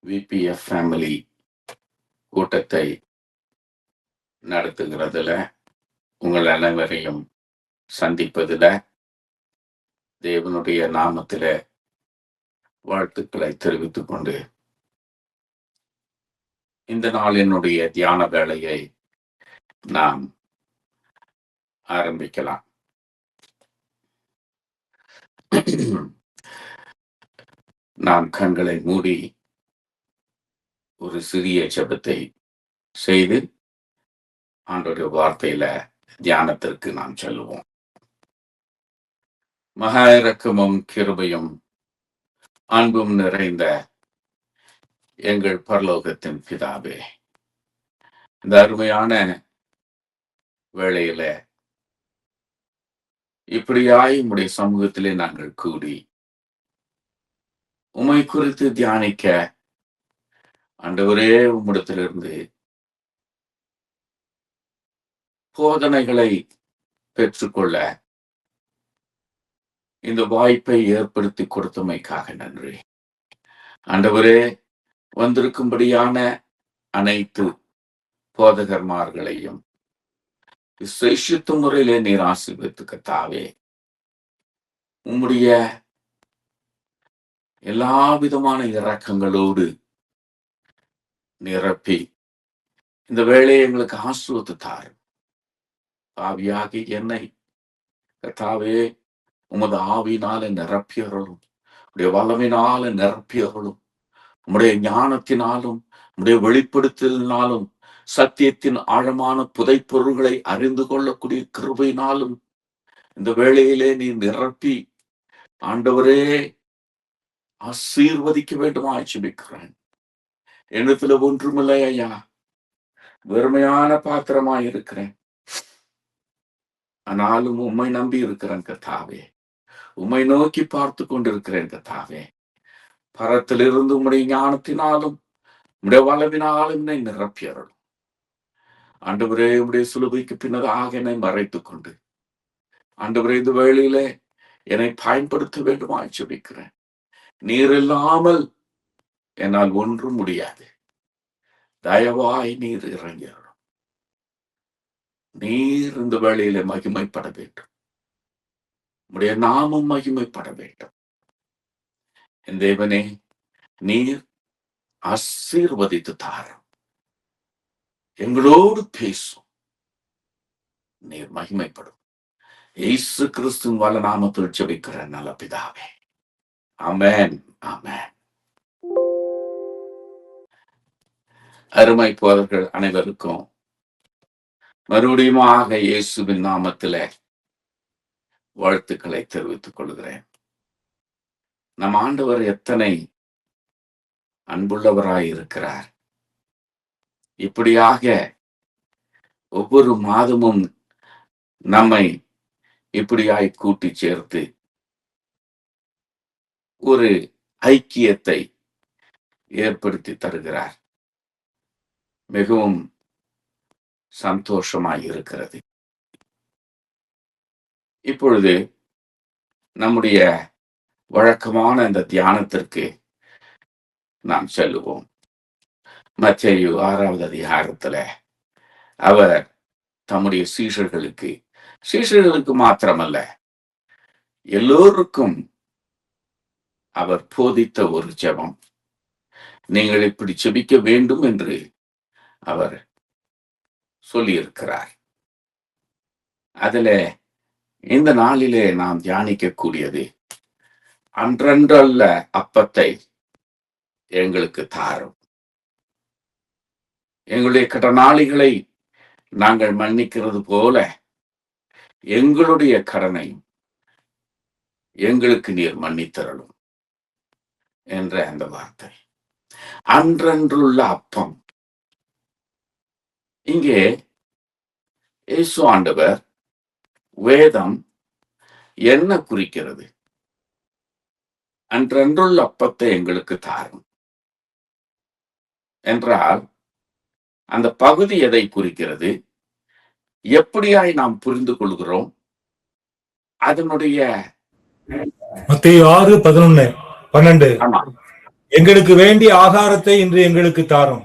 VPF family கூட்டத்தை நடத்துகிறதுல உங்கள் அனைவரையும் சந்திப்பதில் தேவனுடைய நாமத்தில வாழ்த்துக்களை தெரிவித்துக் கொண்டு இந்த நாளினுடைய தியான வேளையை நாம் ஆரம்பிக்கலாம். நாம் கண்களை மூடி ஒரு சிறிய ஜெபத்தை செய்து ஆண்டவருடைய வார்த்தையில தியானத்திற்கு நாம் செல்லுவோம். மகா இரக்கமும் கிருபையும் அன்பும் நிறைந்த எங்கள் பரலோகத்தின் பிதாவே, இந்த அருமையான வேளையில இப்படியாய் உம்முடைய சமூகத்திலே நாங்கள் கூடி உம்மை குறித்து தியானிக்க ஆண்டவரே உம்மிடத்திலிருந்து போதனைகளை பெற்றுக்கொள்ள இந்த வாய்ப்பை ஏற்படுத்தி கொடுத்தமைக்காக நன்றி. ஆண்டவரே, வந்திருக்கும்படியான அனைத்து போதகர்மார்களையும் விசேஷித்த முறையிலே நீர் ஆசீர்வதித்து கர்த்தாவே, உம்முடைய எல்லா விதமான இரக்கங்களோடு நிரப்பி இந்த வேளையை எங்களுக்கு ஆசீர்வதித்து தாரும். ஆவியாகி என்னை கர்த்தாவே உமது ஆவியினால நிரப்பியவர்களும் உடைய வல்லமையினால நிரப்பியவர்களும் உம்முடைய ஞானத்தினாலும் உம்முடைய வெளிப்படுத்தலினாலும் சத்தியத்தின் ஆழமான புதைப்பொருள்களை அறிந்து கொள்ளக்கூடிய கிருபையினாலும் இந்த வேளையிலே நீ நிரப்பி ஆண்டவரே ஆசீர்வதிக்க வேண்டுமா ஜெபிக்கிறேன். என்னத்துல ஒன்றுமில்லை ஐயா, வெறுமையான பாத்திரமாய் இருக்கிறேன். ஆனாலும் உம்மை நம்பி இருக்கிறேன் கர்த்தாவே, உம்மை நோக்கி பார்த்து கொண்டிருக்கிறேன் கர்த்தாவே. பரத்திலிருந்து உம்முடைய ஞானத்தினாலும் உம்முடைய வளவினாலும் என்னை நிரப்பியறலும் ஆண்டவரே, உம்முடைய சிலுவைக்கு பின்னதாக என்னை மறைத்துக் கொண்டு ஆண்டவரே இந்த வேளையிலே என்னை பயன்படுத்த வேண்டுமா ஜெபிக்கிறேன். நீர் இல்லாமல் என்னால் ஒன்றும் முடியாது. தயவாய் நீர் இறங்கியறலும். நீர் இந்த வேளையிலே மகிமைப்பட வேண்டும். உம்முடைய நாமம் மகிமைப்பட வேண்டும். என் தேவனே, நீர் ஆசீர்வதித்து தாரும். எங்களோடு பேசும். நீர் மகிமைப்படும். இயேசு கிறிஸ்துவின் வல்ல நாமத்தில் ஜெபிக்கிற நல்ல பிதாவே, ஆமென், ஆமென். அருமை போதர்கள் அனைவருக்கும் மறுபடியுமாக இயேசுவின் நாமத்தில வாழ்த்துக்களை தெரிவித்துக் கொள்கிறேன். நம் ஆண்டவர் எத்தனை அன்புள்ளவராய் இருக்கிறார். இப்படியாக ஒவ்வொரு மாதமும் நம்மை இப்படியாய் கூட்டி சேர்த்து ஒரு ஐக்கியத்தை ஏற்படுத்தி தருகிறார். மிகவும் சந்தோஷமாய் இருக்கிறது. இப்பொழுது நம்முடைய வழக்கமான இந்த தியானத்திற்கு நாம் செல்லுவோம். மத்தேயு 6வது அதிகாரத்துல அவர் தம்முடைய சீஷர்களுக்கு மாத்திரமல்ல எல்லோருக்கும் அவர் போதித்த ஒரு ஜெபம். நீங்கள் இப்படி ஜெபிக்க வேண்டும் என்று அவர் சொல்லியிருக்கிறார். அதுல இந்த நாளிலே நாம் தியானிக்கக்கூடியது, அன்றன்றல்ல அப்பத்தை எங்களுக்கு தாரும். எங்களுடைய கடனாளிகளை நாங்கள் மன்னிக்கிறது போல எங்களுடைய கடனை எங்களுக்கு நீர் மன்னித்தரலும் என்ற அந்த வார்த்தை. அன்றன்றுள்ள அப்பம். இங்கே இயேசு ஆண்டவர், வேதம் என்ன குறிக்கிறது? அன்றன்றுள்ள அப்பத்தை எங்களுக்கு தாரும் என்றால் அந்த பகுதி எதை குறிக்கிறது? எப்படியாய் நாம் புரிந்து கொள்கிறோம்? அதனுடைய மத்தேயு 6:11-12. எங்களுக்கு வேண்டிய ஆகாரத்தை இன்று எங்களுக்கு தாரும்.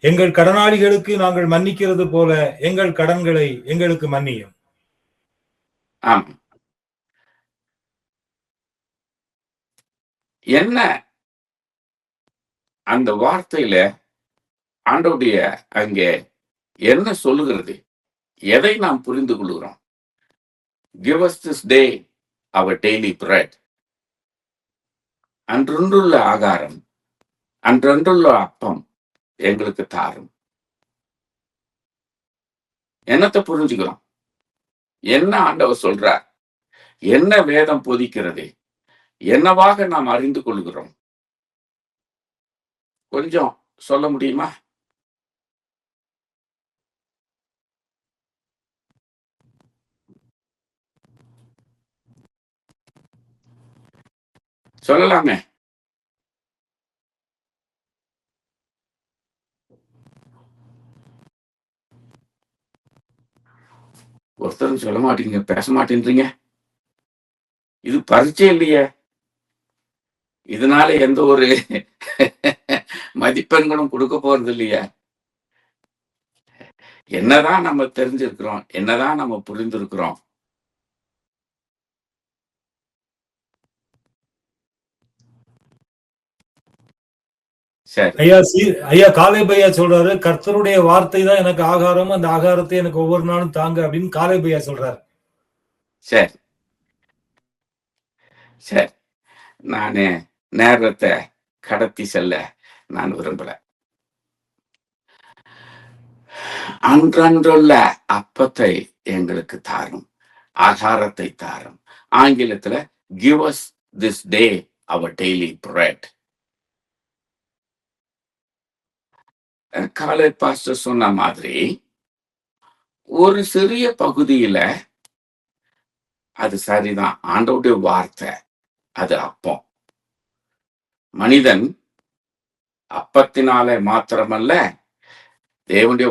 எங்கள் கடனாளிகளுக்கு நாங்கள் மன்னிக்கிறது போல எங்கள் கடன்களை எங்களுக்கு மன்னியும். ஆம். என்ன அந்த வார்த்தையில ஆண்டவருடைய அங்கே என்ன சொல்லுகிறது? எதை நாம் புரிந்து கொள்கிறோம்? Give us this day our daily bread. அன்றன்றுள்ள ஆகாரம், அன்றன்றுள்ள அப்பம் எங்களுக்கு தாரும். என்னத்தை புரிஞ்சுக்கிறோம்? என்ன ஆண்டவர் சொல்றார்? என்ன வேதம் போதிக்கிறது? என்னவாக நாம் அறிந்து கொள்கிறோம்? கொஞ்சம் சொல்ல முடியுமா? சொல்லலாமே. ஒருத்தரும் சொல்ல மாட்டீங்க, பேச மாட்டேன்றீங்க. இது பரீட்சை இல்லையே. இதனால எந்த ஒரு மதிப்பெண்களும் கொடுக்க போறது இல்லையா? என்னதான் நம்ம தெரிஞ்சிருக்கிறோம், என்னதான் நம்ம புரிந்திருக்கிறோம். சரி ஐயா காலேப் ஐயா சொல்றாரு, கர்த்தருடைய வார்த்தை தான் எனக்கு ஆகாரம், அந்த ஆகாரத்தை எனக்கு ஒவ்வொரு நாளும் தாங்க அப்படின்னு காலேப் ஐயா சொல்றாரு. சரி சரி, நானு நேரத்தை கடத்தி செல்ல நான் விரும்பல. அன்றன்றுள்ள அப்பத்தை எங்களுக்கு தாரும், ஆகாரத்தை தாரும். ஆங்கிலத்துல give us this day our daily bread. காலை பாஸ்டர் சொன்ன மாதிரி ஒரு சிறிய பகுதியில அது சரிதான். ஆண்டவருடைய வார்த்தை அது அப்பம். மனிதன் அப்பத்தினாலே மாத்திரமல்ல, தேவனுடைய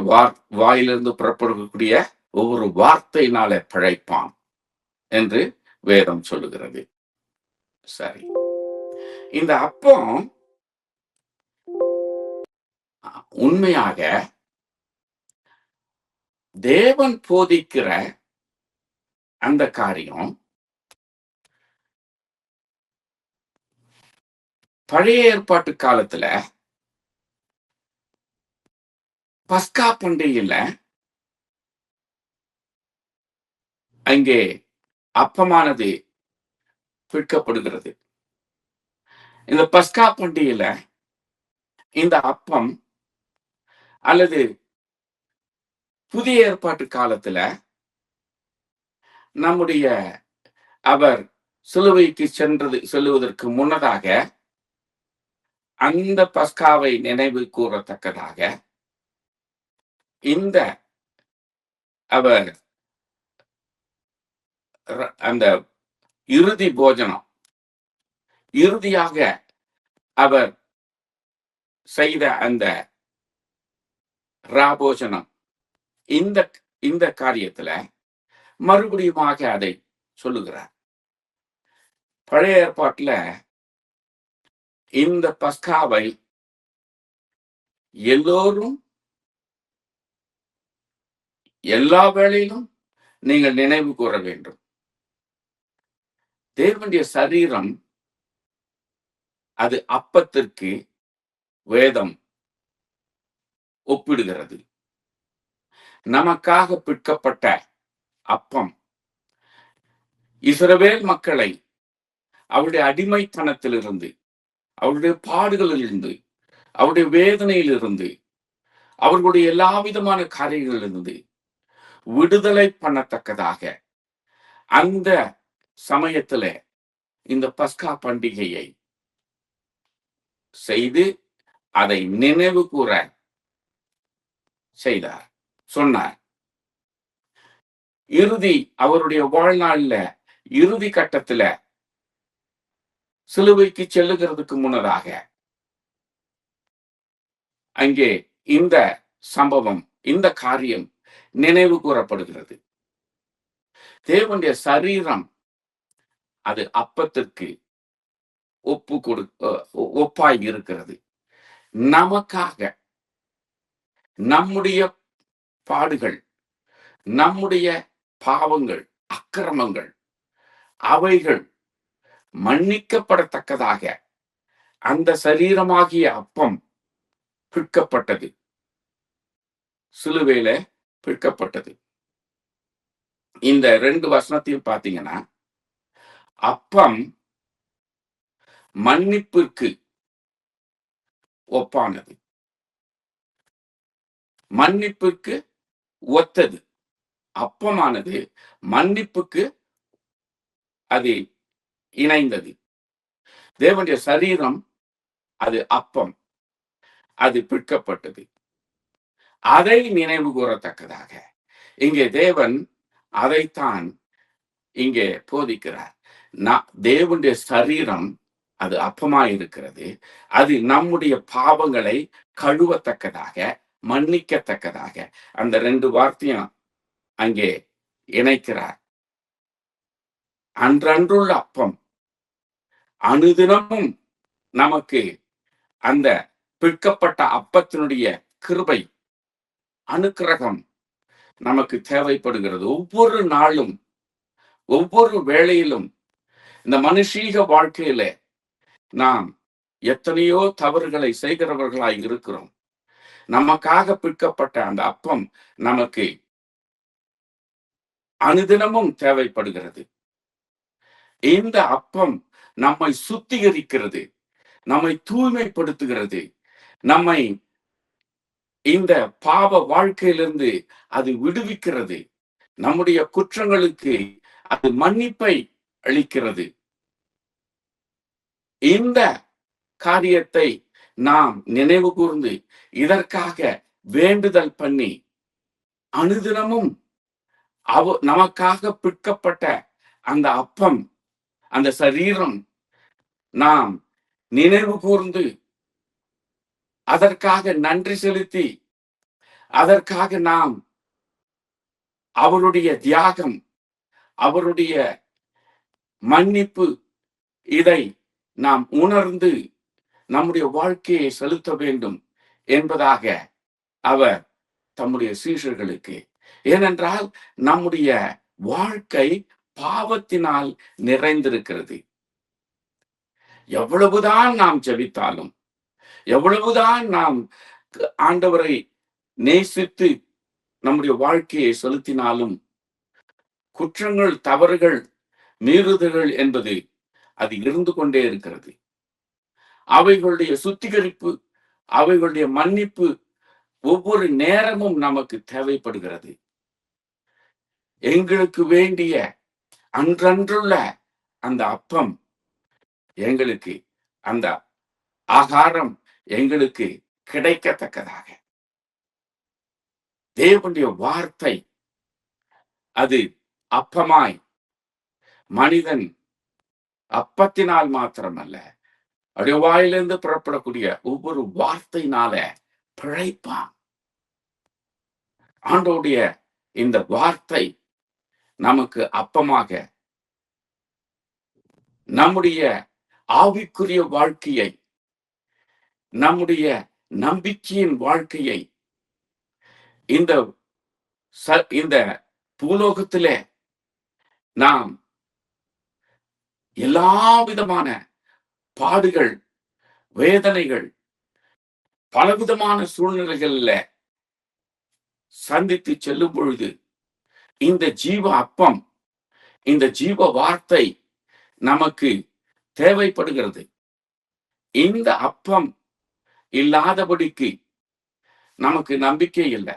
வாயிலிருந்து புறப்படக்கூடிய ஒவ்வொரு வார்த்தையினாலே பிழைப்பான் என்று வேதம் சொல்லுகிறது. சரி, இந்த அப்பம் உண்மையாக தேவன் போதிக்கிற அந்த காரியம் பழைய ஏற்பாட்டு காலத்துல பஸ்கா பண்டிகையில அங்கே அப்பமானது பிற்கப்படுகிறது. இந்த பஸ்கா பண்டிகையில இந்த அப்பம் அல்லது புதிய ஏற்பாட்டு காலத்துல நம்முடைய அவர் சிலுவைக்கு செல்லுவதற்கு முன்னதாக அந்த பஸ்காவை நினைவு கூறத்தக்கதாக இந்த அவர் அந்த இறுதி போஜனம், இறுதியாக அவர் செய்த அந்த ராபோஜனம், இந்த காரியத்துல மறுபடியுமாக அதை சொல்லுகிறார். பழைய ஏற்பாட்டுல இந்த பஸ்காவை எல்லோரும் எல்லா வேளையிலும் நீங்கள் நினைவு கூற வேண்டும். தேவனுடைய சரீரம் அது அப்பத்திற்கு வேதம் ஒப்பிடுகிறது. நமக்காக பிற்கப்பட்ட அப்பம் இஸ்ரவேல் மக்களை அவருடைய அடிமைத்தனத்திலிருந்து, அவருடைய பாடுகளிலிருந்து, அவருடைய வேதனையிலிருந்து, அவர்களுடைய எல்லா விதமான காரியங்களிலிருந்து விடுதலை பண்ணத்தக்கதாக அந்த சமயத்துல இந்த பஸ்கா பண்டிகையை செய்து அதை நினைவு கூற செய்தார், சொன்னார். இறுதி அவருடைய வாழ்நாள்ல இறுதி கட்டத்துல சிலுவைக்கு செல்லுகிறதுக்கு முன்னதாக அங்கே இந்த சம்பவம், இந்த காரியம் நினைவு கூறப்படுகிறது. தேவனுடைய சரீரம் அது அப்பத்திற்கு ஒப்பாய் இருக்கிறது. நமக்காக நம்முடைய பாடுகள், நம்முடைய பாவங்கள், அக்கிரமங்கள் அவைகள் மன்னிக்கப்படத்தக்கதாக அந்த சரீரமாகிய அப்பம் பிற்கப்பட்டது, சிலுவையில பிற்கப்பட்டது. இந்த 2 வசனத்தையும் பார்த்தீங்கன்னா, அப்பம் மன்னிப்பிற்கு ஒப்பானது, மன்னிப்புக்கு ஒத்தது. அப்பமானது மன்னிப்புக்கு அது இணைந்தது. தேவனுடைய சரீரம் அது அப்பம், அது பிற்கப்பட்டது. அதை நினைவு கூறத்தக்கதாக இங்கே தேவன் அதைத்தான் இங்கே போதிக்கிறார். தேவனுடைய சரீரம் அது அப்பமாய் இருக்கிறது. அது நம்முடைய பாவங்களை கழுவத்தக்கதாக, மன்னிக்கத்தக்கதாக அந்த 2 வார்த்தையும் அங்கே இணைக்கிறார். அன்றன்றுள்ள அப்பம் அனுதினமும் நமக்கு அந்த பிற்கப்பட்ட அப்பத்தினுடைய கிருபை, அனுக்கிரகம் நமக்கு தேவைப்படுகிறது. ஒவ்வொரு நாளும், ஒவ்வொரு வேளையிலும் இந்த மனுஷீக வாழ்க்கையில நாம் எத்தனையோ தவறுகளை செய்கிறவர்களாய் இருக்கிறோம். நமக்காக பிற்கப்பட்ட அந்த அப்பம் நமக்கு அனுதினமும் தேவைப்படுகிறது. இந்த அப்பம் நம்மை சுத்திகரிக்கிறது, நம்மை தூய்மைப்படுத்துகிறது, நம்மை இந்த பாவ வாழ்க்கையிலிருந்து அது விடுவிக்கிறது, நம்முடைய குற்றங்களுக்கு அது மன்னிப்பை அளிக்கிறது. இந்த காரியத்தை நாம் நினைவு கூர்ந்து இதற்காக வேண்டுதல் பண்ணி அனுதினமும் நமக்காக பிற்கப்பட்ட அந்த அப்பம், அந்த சரீரம் நாம் நினைவு கூர்ந்து அதற்காக நன்றி செலுத்தி, அதற்காக நாம் அவருடைய தியாகம், அவருடைய மன்னிப்பு, இதை நாம் உணர்ந்து நம்முடைய வாழ்க்கையை செலுத்த வேண்டும் என்பதாக அவர் தம்முடைய சீஷர்களுக்கு, ஏனென்றால் நம்முடைய வாழ்க்கை பாவத்தினால் நிறைந்திருக்கிறது. எவ்வளவுதான் நாம் ஜெபித்தாலும், எவ்வளவுதான் நாம் ஆண்டவரை நேசித்து நம்முடைய வாழ்க்கையை செலுத்தினாலும், குற்றங்கள், தவறுகள், மீறுதல்கள் என்பது அது இருந்து கொண்டே இருக்கிறது. அவைகளுடைய சுத்திகரிப்பு, அவைகளுடைய மன்னிப்பு ஒவ்வொரு நேரமும் நமக்கு தேவைப்படுகிறது. எங்களுக்கு வேண்டிய அன்றன்றுள்ள அந்த அப்பம், எங்களுக்கு அந்த ஆகாரம் எங்களுக்கு கிடைக்கத்தக்கதாக தேவனுடைய வார்த்தை அது அப்பமாய், மனிதன் அப்பத்தினால் மாத்திரமல்ல, அவருடைய வாயிலிருந்து புறப்படக்கூடிய ஒவ்வொரு வார்த்தையினால பிழைப்பான். ஆண்டவருடைய இந்த வார்த்தை நமக்கு அப்பமாக நம்முடைய ஆவிக்குரிய வாழ்க்கையை, நம்முடைய நம்பிக்கையின் வாழ்க்கையை இந்த பூலோகத்திலே நாம் எல்லா விதமான பாடுகள், வேதனைகள், பலவிதமான சூழ்நிலைகள்ல சந்தித்து செல்லும் பொழுது இந்த ஜீவ அப்பம், இந்த ஜீவ வார்த்தை நமக்கு தேவைப்படுகிறது. இந்த அப்பம் இல்லாதபடிக்கு நமக்கு நம்பிக்கை இல்லை.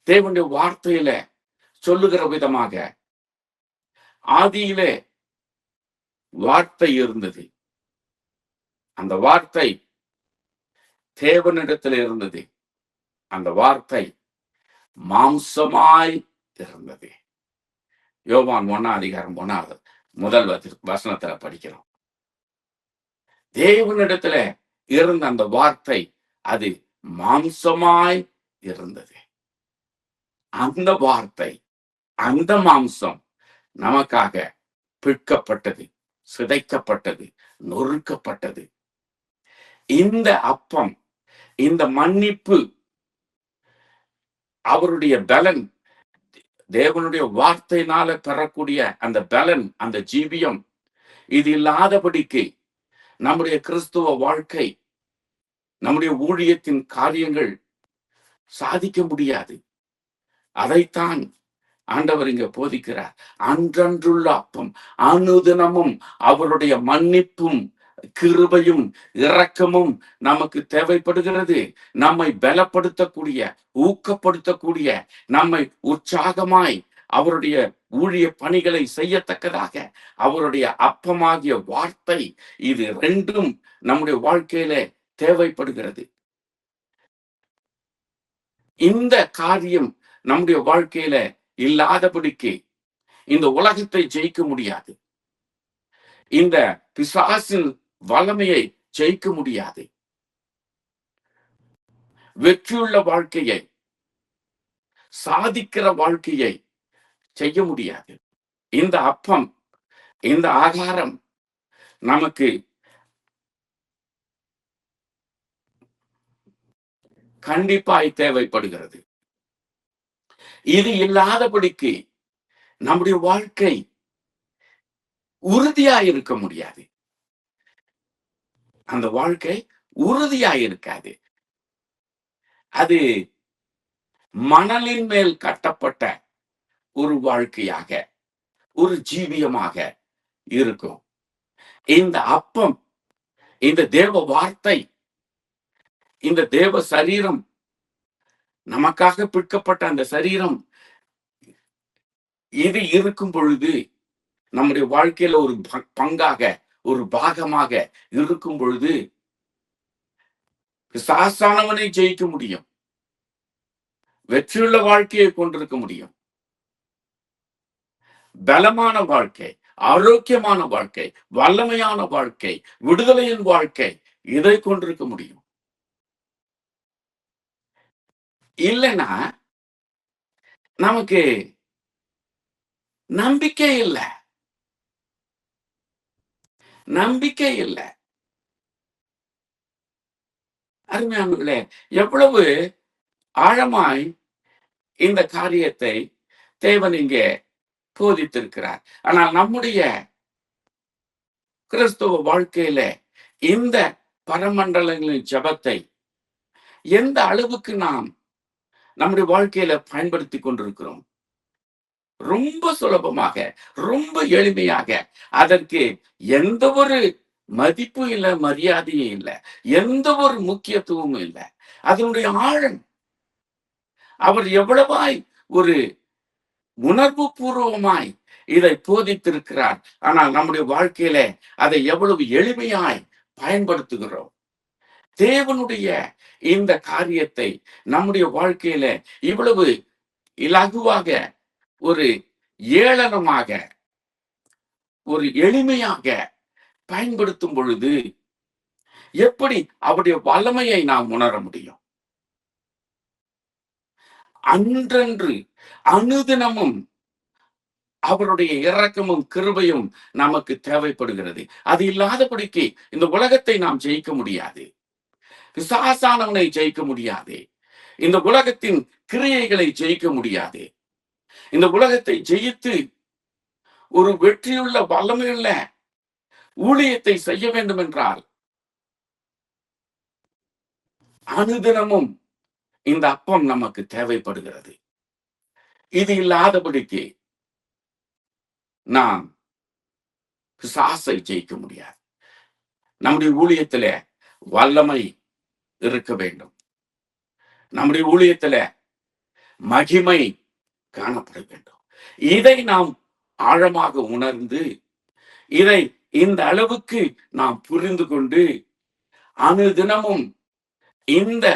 தேவனுடைய வார்த்தையில சொல்லுகிற விதமாக, ஆதியிலே வார்த்தை இருந்தது, அந்த வார்த்தை தேவனிடத்தில் இருந்தது, அந்த வார்த்தை மாம்சமாய் இருந்தது. யோவான் 1:1 முதல் வசனத்துல படிக்கிறோம். தேவனிடத்துல இருந்த அந்த வார்த்தை அது மாம்சமாய் இருந்தது. அந்த வார்த்தை, அந்த மாம்சம் நமக்காக பிற்கப்பட்டது, சிதைக்கப்பட்டது, நொறுக்கப்பட்டது. இந்த அப்பம், இந்த மன்னிப்பு, அவருடைய பலன், தேவனுடைய வார்த்தையினால பெறக்கூடிய அந்த பலன், அந்த ஜீவியம், இது இல்லாதபடிக்கு நம்முடைய கிறிஸ்துவ வாழ்க்கை, நம்முடைய ஊழியத்தின் காரியங்கள் சாதிக்க முடியாது. அதைத்தான் ஆண்டவர் இங்க போதிக்கிறார். அன்றன்றுள்ள அப்பம், அனுதினமும் அவருடைய மன்னிப்பும் கிருபையும் இரக்கமும் நமக்கு தேவைப்படுகிறது. நம்மை பலப்படுத்தக்கூடிய, ஊக்கப்படுத்தக்கூடிய, நம்மை உற்சாகமாய் அவருடைய ஊழிய பணிகளை செய்யத்தக்கதாக அவருடைய அப்பமாகிய வார்த்தை, இது ரெண்டும் நம்முடைய வாழ்க்கையில தேவைப்படுகிறது. இந்த காரியம் நம்முடைய வாழ்க்கையில இல்லாதபடிக்கு இந்த உலகத்தை ஜெயிக்க முடியாது. இந்த பிசாசின் வல்லமையை ஜெயிக்க முடியாது. வெற்றியுள்ள வாழ்க்கையை, சாதிக்கிற வாழ்க்கையை செய்ய முடியாது. இந்த அப்பம், இந்த ஆகாரம் நமக்கு கண்டிப்பாய் தேவைப்படுகிறது. இது இல்லாதபடிக்கு நம்முடைய வாழ்க்கை உறுதியாய் இருக்க முடியாது. அந்த வாழ்க்கை உறுதியாய் இருக்காது. அது மணலின் மேல் கட்டப்பட்ட ஒரு வாழ்க்கையாக, ஒரு ஜீவியமாக இருக்கும். இந்த அப்பம், இந்த தேவ வார்த்தை, இந்த தேவ சரீரம், நமக்காக பிற்கப்பட்ட அந்த சரீரம், இது இருக்கும் பொழுது, நம்முடைய வாழ்க்கையில ஒரு பங்காக, ஒரு பாகமாக இருக்கும் பொழுது, பிசாசானவனை ஜெயிக்க முடியும். வெற்றியுள்ள வாழ்க்கையை கொண்டிருக்க முடியும். பலமான வாழ்க்கை, ஆரோக்கியமான வாழ்க்கை, வல்லமையான வாழ்க்கை, விடுதலையின் வாழ்க்கை, இதை கொண்டிருக்க முடியும். இல்லைன்னா நமக்கு நம்பிக்கை இல்லை. நம்பிக்கை இல்லை. அருமையானவர்களே, எவ்வளவு ஆழமாய் இந்த காரியத்தை தேவன் இங்கே போதித்திருக்கிறார். ஆனால் நம்முடைய கிறிஸ்துவ வாழ்க்கையில இந்த பரமண்டலங்களின் ஜெபத்தை எந்த அளவுக்கு நாம் நம்முடைய வாழ்க்கையில பயன்படுத்தி கொண்டிருக்கிறோம்? ரொம்ப சுலபமாக, ரொம்ப எளிமையாக, அதற்கு எந்த ஒரு மதிப்பும் இல்லை, மரியாதையும் இல்லை, எந்த ஒரு முக்கியத்துவமும் இல்லை. அதனுடைய ஆழம், அவர் எவ்வளவாய் ஒரு உணர்வு பூர்வமாய் இதை போதித்திருக்கிறார். ஆனால் நம்முடைய வாழ்க்கையில அதை எவ்வளவு எளிமையாய் பயன்படுத்துகிறோம். தேவனுடைய இந்த காரியத்தை நம்முடைய வாழ்க்கையில இவ்வளவு இலகுவாக, ஒரு ஏளனமாக, ஒரு எளிமையாக பயன்படுத்தும் பொழுது எப்படி அவருடைய வல்லமையை நாம் உணர முடியும்? அன்றன்று அனுதினமும் அவருடைய இரக்கமும் கிருபையும் நமக்கு தேவைப்படுகிறது. அது இல்லாதபடிக்கு இந்த உலகத்தை நாம் ஜெயிக்க முடியாது. பிசாசானவனை ஜெயிக்க முடியாது. இந்த உலகத்தின் கிரியைகளை ஜெயிக்க முடியாது. இந்த உலகத்தை ஜெயித்து ஒரு வெற்றியுள்ள வல்லமையுள்ள ஊழியத்தை செய்ய வேண்டும் என்றால் அனுதினமும் இந்த அப்பம் நமக்கு தேவைப்படுகிறது. இது இல்லாதபடிக்கு நாம் பிசாசை ஜெயிக்க முடியாது. நம்முடைய ஊழியத்தில வல்லமை இருக்க வேண்டும். நம்முடைய ஊழியத்தில மகிமை காணப்பட வேண்டும். இதை நாம் ஆழமாக உணர்ந்து, இதை இந்த அளவுக்கு நாம் புரிந்து கொண்டு, அனுதினமும் இந்த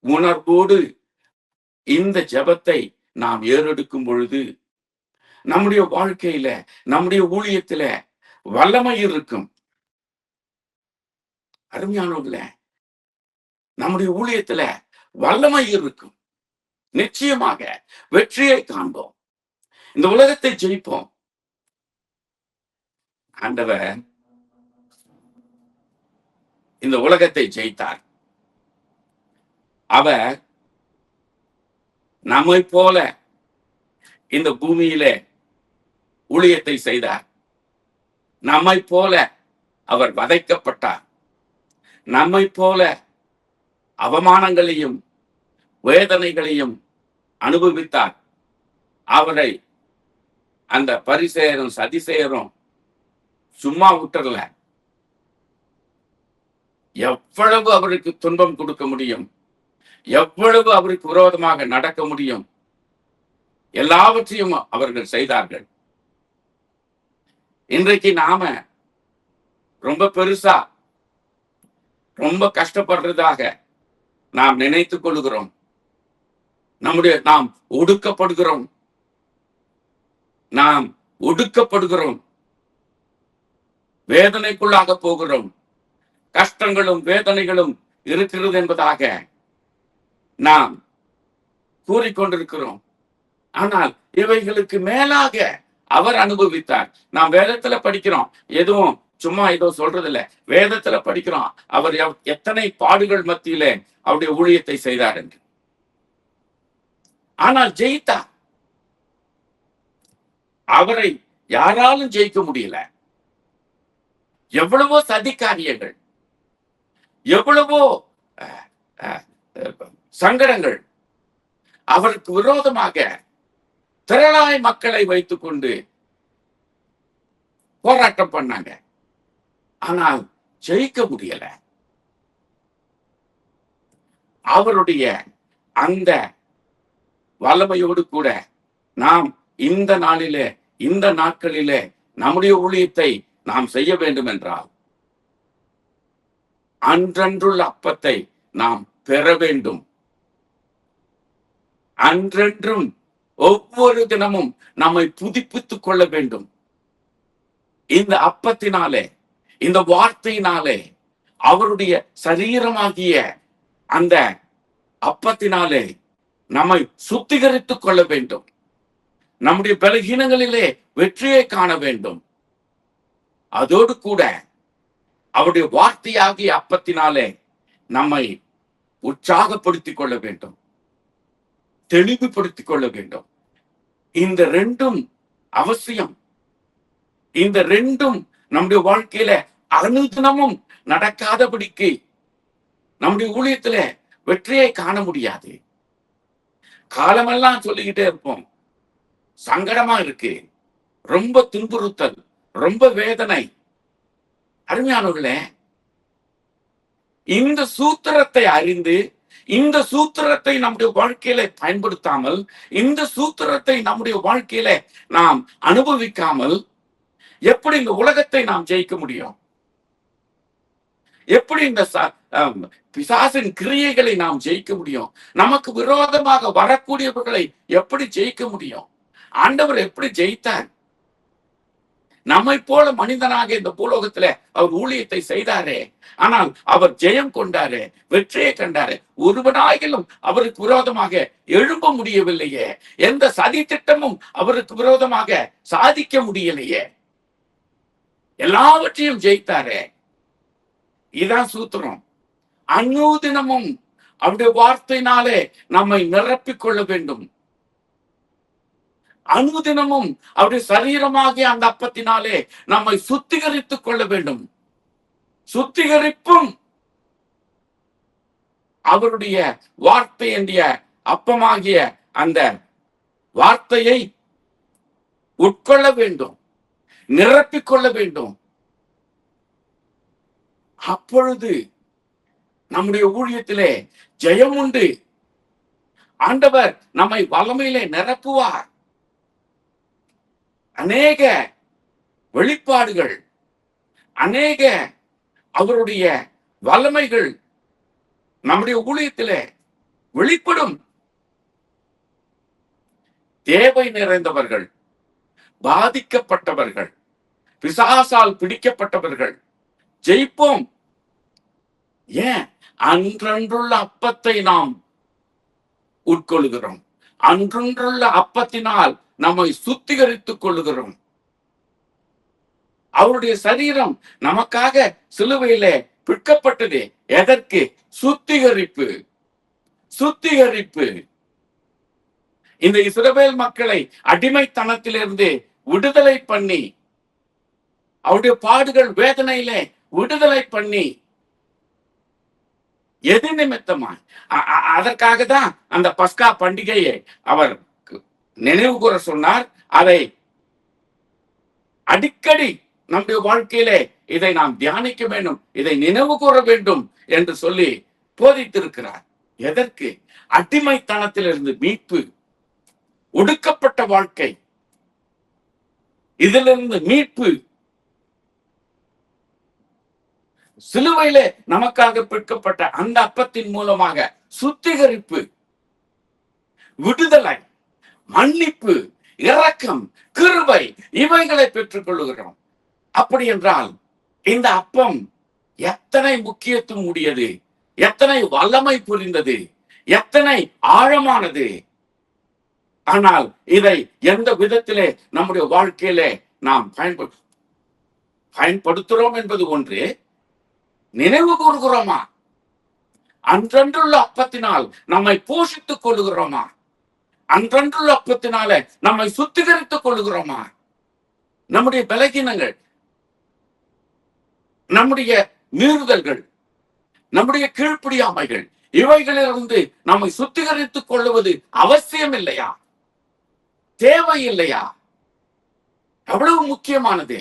உணர்வோடு இந்த ஜெபத்தை நாம் ஏறெடுக்கும் பொழுது நம்முடைய வாழ்க்கையில, நம்முடைய ஊழியத்தில வல்லமை இருக்கும். அருமையானவர்களே, நம்முடைய ஊழியத்தில வல்லமை இருக்கும். நிச்சயமாக வெற்றியை காண்போம். இந்த உலகத்தை ஜெயிப்போம். ஆண்டவர் இந்த உலகத்தை ஜெயித்தார். அவர் நம்மை போல இந்த பூமியிலே ஊழியத்தை செய்தார். நம்மை போல அவர் வதைக்கப்பட்டார். நம்மை போல அவமானங்களையும் வேதனைகளையும் அனுபவித்தார். அவரை அந்த பரிசேயரும் சதிசேயரும் சும்மா விட்டுறல. எவ்வளவு அவருக்கு துன்பம் கொடுக்க முடியும், எவ்வளவு அவருக்கு விரோதமாக நடக்க முடியும், எல்லாவற்றையும் அவர்கள் செய்தார்கள். இன்றைக்கு நாம ரொம்ப பெருசா ரொம்ப கஷ்டப்படுறதாக நாம் நினைத்துக் கொள்கிறோம். நாம் ஒடுக்கப்படுகிறோம், நாம் ஒடுக்கப்படுகிறோம், வேதனைக்குள்ளாக போகிறோம், கஷ்டங்களும் வேதனைகளும் இருக்கிறது என்பதாக நாம் கூறிக்கொண்டிருக்கிறோம். ஆனால் இவைகளுக்கு மேலாக அவர் அனுபவித்தார். நாம் வேதத்துல படிக்கிறோம், எதுவும் சும்மா ஏதோ சொல்றது இல்ல, வேதத்துல படிக்கிறோம் அவர் எத்தனை பாடுகள் மத்தியிலே அவருடைய ஊழியத்தை செய்தார் என்று. ஆனால் ஜெயித்தார். அவரை யாராலும் ஜெயிக்க முடியல. எவ்வளவோ சதிகாரியங்கள், எவ்வளவோ சங்கடங்கள், அவருக்கு விரோதமாக திரளாய் மக்களை வைத்துக் கொண்டு போராட்டம் பண்ணாங்க. ஆனால் ஜெயிக்க முடியல. அவருடைய அந்த வல்லமையோடு கூட நாம் இந்த நாளிலே, இந்த நாட்களிலே நம்முடைய ஊழியத்தை நாம் செய்ய வேண்டும் என்றால் அன்றன்றுள்ள அப்பத்தை நாம் பெற வேண்டும். அன்றென்றும் ஒவ்வொரு தினமும் நம்மை புதுப்பித்துக் கொள்ள வேண்டும். இந்த அப்பத்தினாலே, இந்த வார்த்தையினாலே, அவருடைய சரீரமாகிய அந்த அப்பத்தினாலே நம்மை சுத்திகரித்துக் கொள்ள வேண்டும். நம்முடைய பலகீனங்களிலே வெற்றியை காண வேண்டும். அதோடு கூட அவருடைய வார்த்தையாகிய அப்பத்தினாலே நம்மை உற்சாகப்படுத்திக் கொள்ள வேண்டும், தெளிவுபடுத்திக் கொள்ள வேண்டும். இந்த ரெண்டும் அவசியம். இந்த ரெண்டும் நம்முடைய வாழ்க்கையில அனுதினமும் நடக்காதபடிக்கு நம்முடைய ஊழியத்துல வெற்றியை காண முடியாது. காலமெல்லாம் சொல்லிக்கிட்டே இருப்போம், சங்கடமா இருக்கு, ரொம்ப துன்புறுத்தல், ரொம்ப வேதனை. அருமையானவர்களே, இந்த சூத்திரத்தை அறிந்து, இந்த சூத்திரத்தை நம்முடைய வாழ்க்கையில பயன்படுத்தாமல், இந்த சூத்திரத்தை நம்முடைய வாழ்க்கையில நாம் அனுபவிக்காமல் எப்படி இந்த உலகத்தை நாம் ஜெயிக்க முடியும்? எப்படி இந்த பிசாசின் கிரியைகளை நாம் ஜெயிக்க முடியும்? நமக்கு விரோதமாக வரக்கூடியவர்களை எப்படி ஜெயிக்க முடியும்? ஆண்டவர் எப்படி ஜெயித்தார்? நம்மை போல மனிதனாக இந்த பூலோகத்துல அவர் ஊழியத்தை செய்தாரே, ஆனால் அவர் ஜெயம் கொண்டாரு, வெற்றியை கண்டாரு. ஒருவனாயிலும் அவருக்கு விரோதமாக எழும்ப முடியவில்லையே. எந்த சதி திட்டமும் அவருக்கு விரோதமாக சாதிக்க முடியலையே. எல்லாவற்றையும் ஜெயித்தாரே. இதான் சூத்திரம். அனுதினமும் அவருடைய வார்த்தையினாலே நம்மை நிரப்பிக் கொள்ள வேண்டும். அனுதினமும் அவருடைய சரீரமாகிய அந்த அப்பத்தினாலே நம்மை சுத்திகரித்துக் கொள்ள வேண்டும். சுத்திகரிப்பும் அவருடைய வார்த்தை என்ற அப்பமாகிய அந்த வார்த்தையை உட்கொள்ள வேண்டும், நிரப்பிக் கொள்ள வேண்டும். அப்பொழுது நம்முடைய ஊழியத்திலே ஜெயம் உண்டு. ஆண்டவர் நம்மை வல்லமையிலே நிரப்புவார். அநேக வெளிப்பாடுகள், அநேக அவருடைய வல்லமைகள் நம்முடைய ஊழியத்திலே வெளிப்படும். தேவை நிறைந்தவர்கள், பாதிக்கப்பட்டவர்கள், பிசாசால் பிடிக்கப்பட்டவர்கள் ஜெயிப்போம். ஏன்? அன்றன்றுள்ள அப்பத்தை நாம் உட்கொள்கிறோம். அன்றன்றுள்ள அப்பத்தினால் நம்மை சுத்திகரித்துக் கொள்ளுகிறோம். அவருடைய சரீரம் நமக்காக சிலுவையிலே பிற்கப்பட்டது. எதற்கு? சுத்திகரிப்பு. சுத்திகரிப்பு. இந்த இஸ்ரவேல் மக்களை அடிமைத்தனத்திலிருந்து விடுதலை பண்ணி, அவருடைய பாடுகள் வேதனையிலே விடுதலை பண்ணி, எது நிமித்தமா? அதற்காக தான் அந்த பஸ்கா பண்டிகையை அவர் நினைவு கூற சொன்னார். அதை அடிக்கடி நம்முடைய வாழ்க்கையிலே இதை நாம் தியானிக்க வேண்டும், இதை நினைவு கூற வேண்டும் என்று சொல்லி போதித்திருக்கிறார். எதற்கு? அடிமைத்தனத்திலிருந்து மீட்பு, ஒடுக்கப்பட்ட வாழ்க்கை, இதிலிருந்து மீட்பு. சிலுவையிலே நமக்காக பிற்கப்பட்ட அந்த அப்பத்தின் மூலமாக சுத்திகரிப்பு, விடுதலை, மன்னிப்பு, இரக்கம், கிருபை, இவைகளை பெற்றுக் கொள்ளுகிறோம். அப்படி என்றால் இந்த அப்பம் எத்தனை முக்கியத்துவம் உடையது, எத்தனை வல்லமை புரிந்தது, எத்தனை ஆழமானது. ஆனால் இதை எந்த விதத்திலே நம்முடைய வாழ்க்கையிலே நாம் பயன்படுத்துகிறோம் என்பது ஒன்று. நினைவு கூறுகிறோமா? அன்றன்றுள்ள அப்பத்தினால் நம்மை போஷித்துக் கொள்ளுகிறோமா? அன்றன்றுள்ள அப்பத்தினால நம்மை சுத்திகரித்துக் கொள்ளுகிறோமா? நம்முடைய பலகீனங்கள், நம்முடைய மீறுதல்கள், நம்முடைய கீழ்ப்படியாமைகள், இவைகளிலிருந்து நம்மை சுத்திகரித்துக் கொள்ளுவது அவசியம் இல்லையா? தேவை இல்லையா? அவ்வளவு முக்கியமானது.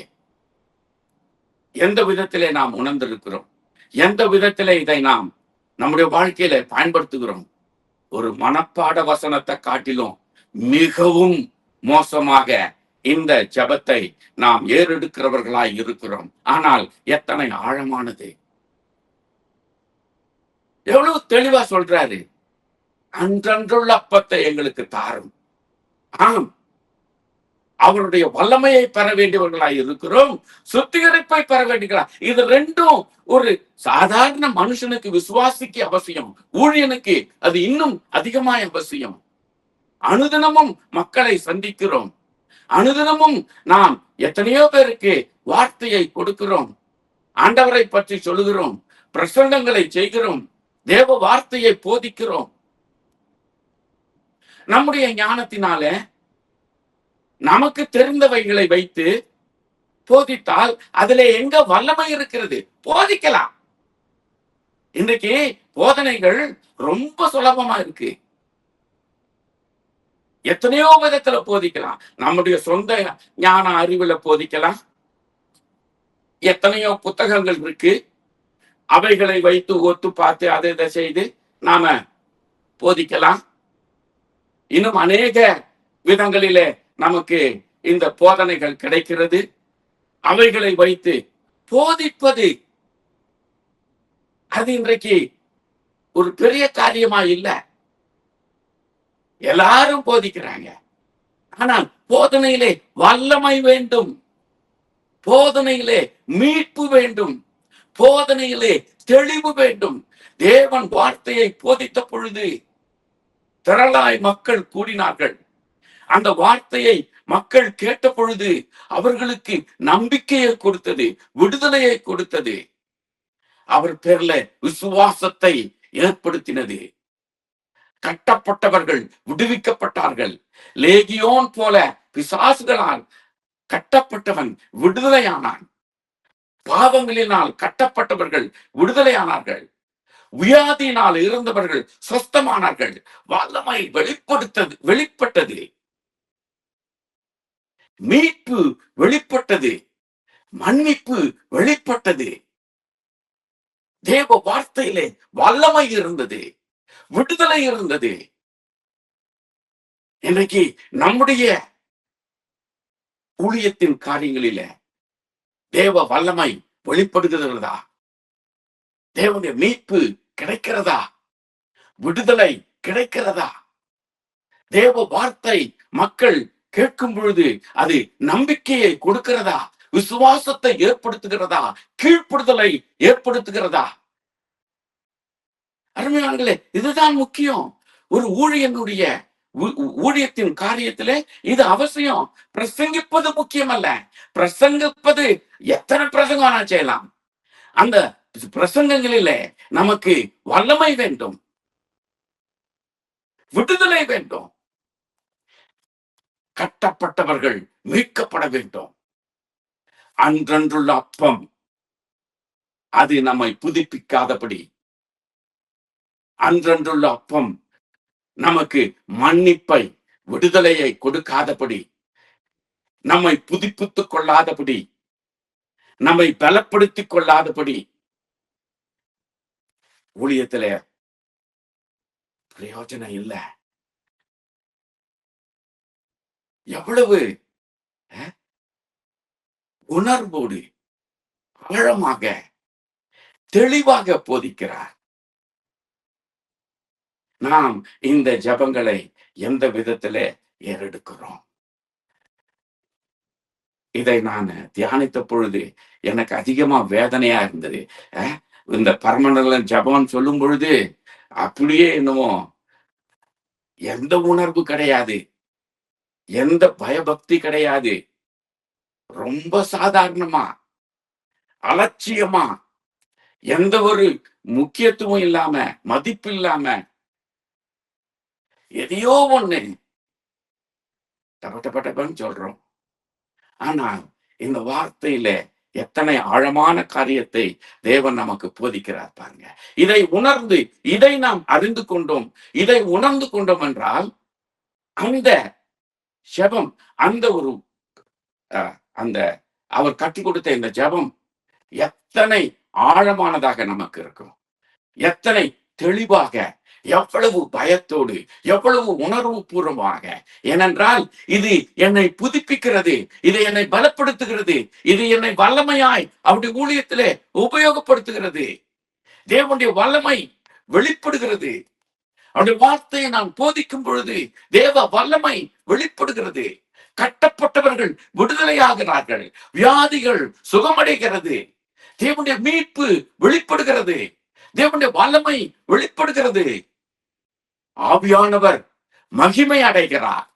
எந்த விதத்திலே நாம் உணர்ந்திருக்கிறோம்? எந்த விதத்திலே இதை நாம் நம்முடைய வாழ்க்கையில பயன்படுத்துகிறோம்? ஒரு மனப்பாட வசனத்தை காட்டிலும் மிகவும் மோசமாக இந்த ஜெபத்தை நாம் ஏறெடுக்கிறவர்களாய் இருக்கிறோம். ஆனால் எத்தனை ஆழமானது! எவ்வளவு தெளிவா சொல்றாரு. அன்றன்றுள்ள அப்பத்தை எங்களுக்கு தாரும். ஆம், அவருடைய வல்லமையை பெற வேண்டியவர்களாய் இருக்கிறோம், சுத்திகரிப்பை பெற வேண்டிய. இது ரெண்டும் ஒரு சாதாரண மனுஷனுக்கு, விசுவாசிக்கு அவசியம். ஊழியனுக்கு அது இன்னும் அதிகமாய் அவசியம். அனுதினமும் மக்களை சந்திக்கிறோம், அனுதினமும் நாம் எத்தனையோ பேருக்கு வார்த்தையை கொடுக்கிறோம், ஆண்டவரை பற்றி சொல்லுகிறோம், பிரசங்கங்களை செய்கிறோம், தேவ வார்த்தையை போதிக்கிறோம். நம்முடைய ஞானத்தினால நமக்கு தெரிந்தவைகளை வைத்து போதித்தால் அதுல எங்க வல்லமை இருக்கிறது? போதிக்கலாம். இன்றைக்கு போதனைகள் ரொம்ப சுலபமா இருக்கு. எத்தனையோ விதத்துல போதிக்கலாம். நம்முடைய சொந்த ஞான அறிவுல போதிக்கலாம். எத்தனையோ புத்தகங்கள் இருக்கு, அவைகளை வைத்து ஒத்து பார்த்து அதை இதை செய்து நாம போதிக்கலாம். இன்னும் அநேக விதங்களிலே நமக்கு இந்த போதனைகள் கிடைக்கிறது. அவைகளை வைத்து போதிப்பது அது இன்றைக்கு ஒரு பெரிய காரியமா இல்ல. எல்லாரும் போதிக்கிறாங்க. ஆனால் போதனையிலே வல்லமை வேண்டும், போதனையிலே மீட்பு வேண்டும், போதனையிலே தெளிவு வேண்டும். தேவன் வார்த்தையை போதித்த பொழுது திரளாய் மக்கள் கூடினார்கள். அந்த வார்த்தையை மக்கள் கேட்ட பொழுது அவர்களுக்கு நம்பிக்கையை கொடுத்தது, விடுதலையை கொடுத்தது, அவர் பேர்ல விசுவாசத்தை ஏற்படுத்தினது. கட்டப்பட்டவர்கள் விடுவிக்கப்பட்டார்கள். லேகியோன் போல பிசாசுகளால் கட்டப்பட்டவன் விடுதலையானான். பாவங்களினால் கட்டப்பட்டவர்கள் விடுதலையானார்கள். வியாதியினால் இருந்தவர்கள் சொஸ்தமானார்கள். வல்லமை வெளிப்பட்டது, மீட்பு வெளிப்பட்டது, மன்னிப்பு வெளிப்பட்டது. தேவ வார்த்தையிலே வல்லமை இருந்தது, விடுதலை இருந்தது. இன்றைக்கு நம்முடைய ஊழியத்தின் காரியங்களில தேவ வல்லமை வெளிப்படுகிறதா? தேவனுடைய மீட்பு கிடைக்கிறதா? விடுதலை கிடைக்கிறதா? தேவ வார்த்தை மக்கள் கேட்கும் பொழுது அது நம்பிக்கையை கொடுக்கிறதா? விசுவாசத்தை ஏற்படுத்துகிறதா? கீழ்ப்படுதலை ஏற்படுத்துகிறதா? அருமையானங்களே, இதுதான் முக்கியம். ஒரு ஊழியனுடைய ஊழியத்தின் காரியத்திலே இது அவசியம். பிரசங்கிப்பது முக்கியம் அல்ல. பிரசங்கிப்பது எத்தனை பிரசங்கம் வேணா செய்யலாம். அந்த பிரசங்கங்களிலே நமக்கு வல்லமை வேண்டும், விடுதலை வேண்டும், கட்டப்பட்டவர்கள் மீட்கப்பட வேண்டும். அன்றன்றுள்ள அப்பம் அது நம்மை புதுப்பிக்காதபடி, அன்றன்றுள்ள அப்பம் நமக்கு மன்னிப்பை, விடுதலையை கொடுக்காதபடி, நம்மை புதுப்பித்துக் கொள்ளாதபடி, நம்மை பலப்படுத்திக் கொள்ளாதபடி ஊழியத்திலே பிரயோஜனம் இல்லை. எவ்வளவு உணர்வோடு ஆழமாக தெளிவாக போதிக்கிறார். நாம் இந்த ஜெபங்களை எந்த விதத்திலே ஏறெடுக்கிறோம்? இதை நான் தியானித்த பொழுது எனக்கு அதிகமா வேதனையா இருந்தது. இந்த பரமண்டல ஜெபம் சொல்லும் பொழுது அப்படியே என்னமோ எந்த உணர்வு கிடையாது, எந்த பயபக்தி கிடையாது. ரொம்ப சாதாரணமா, அலட்சியமா, எந்த ஒரு முக்கியத்துவம் இல்லாம, மதிப்பு இல்லாம, எதையோ ஒண்ணு டபட்டப்பட்டப்பன்னு சொல்றோம். ஆனால் இந்த வார்த்தையில எத்தனை ஆழமான காரியத்தை தேவன் நமக்கு போதிக்கிறார் பாருங்க. இதை உணர்ந்து, இதை நாம் அறிந்து கொண்டோம், இதை உணர்ந்து கொண்டோம் என்றால் அந்த ஜெபம், அந்த ஒரு அந்த அவர் கற்றுக் கொடுத்த இந்த ஜெபம் எத்தனை ஆழமானதாக நமக்கு இருக்கும், எத்தனை தெளிவாக, எவ்வளவு பயத்தோடு, எவ்வளவு உணர்வு பூர்வமாக. ஏனென்றால் இது என்னை புதுப்பிக்கிறது, இது என்னை பலப்படுத்துகிறது, இது என்னை வல்லமையாய் அப்படி ஊழியத்திலே உபயோகப்படுத்துகிறது. தேவனுடைய வல்லமை வெளிப்படுகிறது. அவருடைய வார்த்தையை நான் போதிக்கும் பொழுது தேவ வல்லமை வெளிப்படுகிறது. கட்டப்பட்டவர்கள் விடுதலையாகிறார்கள், வியாதிகள் சுகமடைகிறது, தேவனுடைய மீட்பு வெளிப்படுகிறது, தேவனுடைய வல்லமை வெளிப்படுகிறது, ஆவியானவர் மகிமை அடைகிறார்.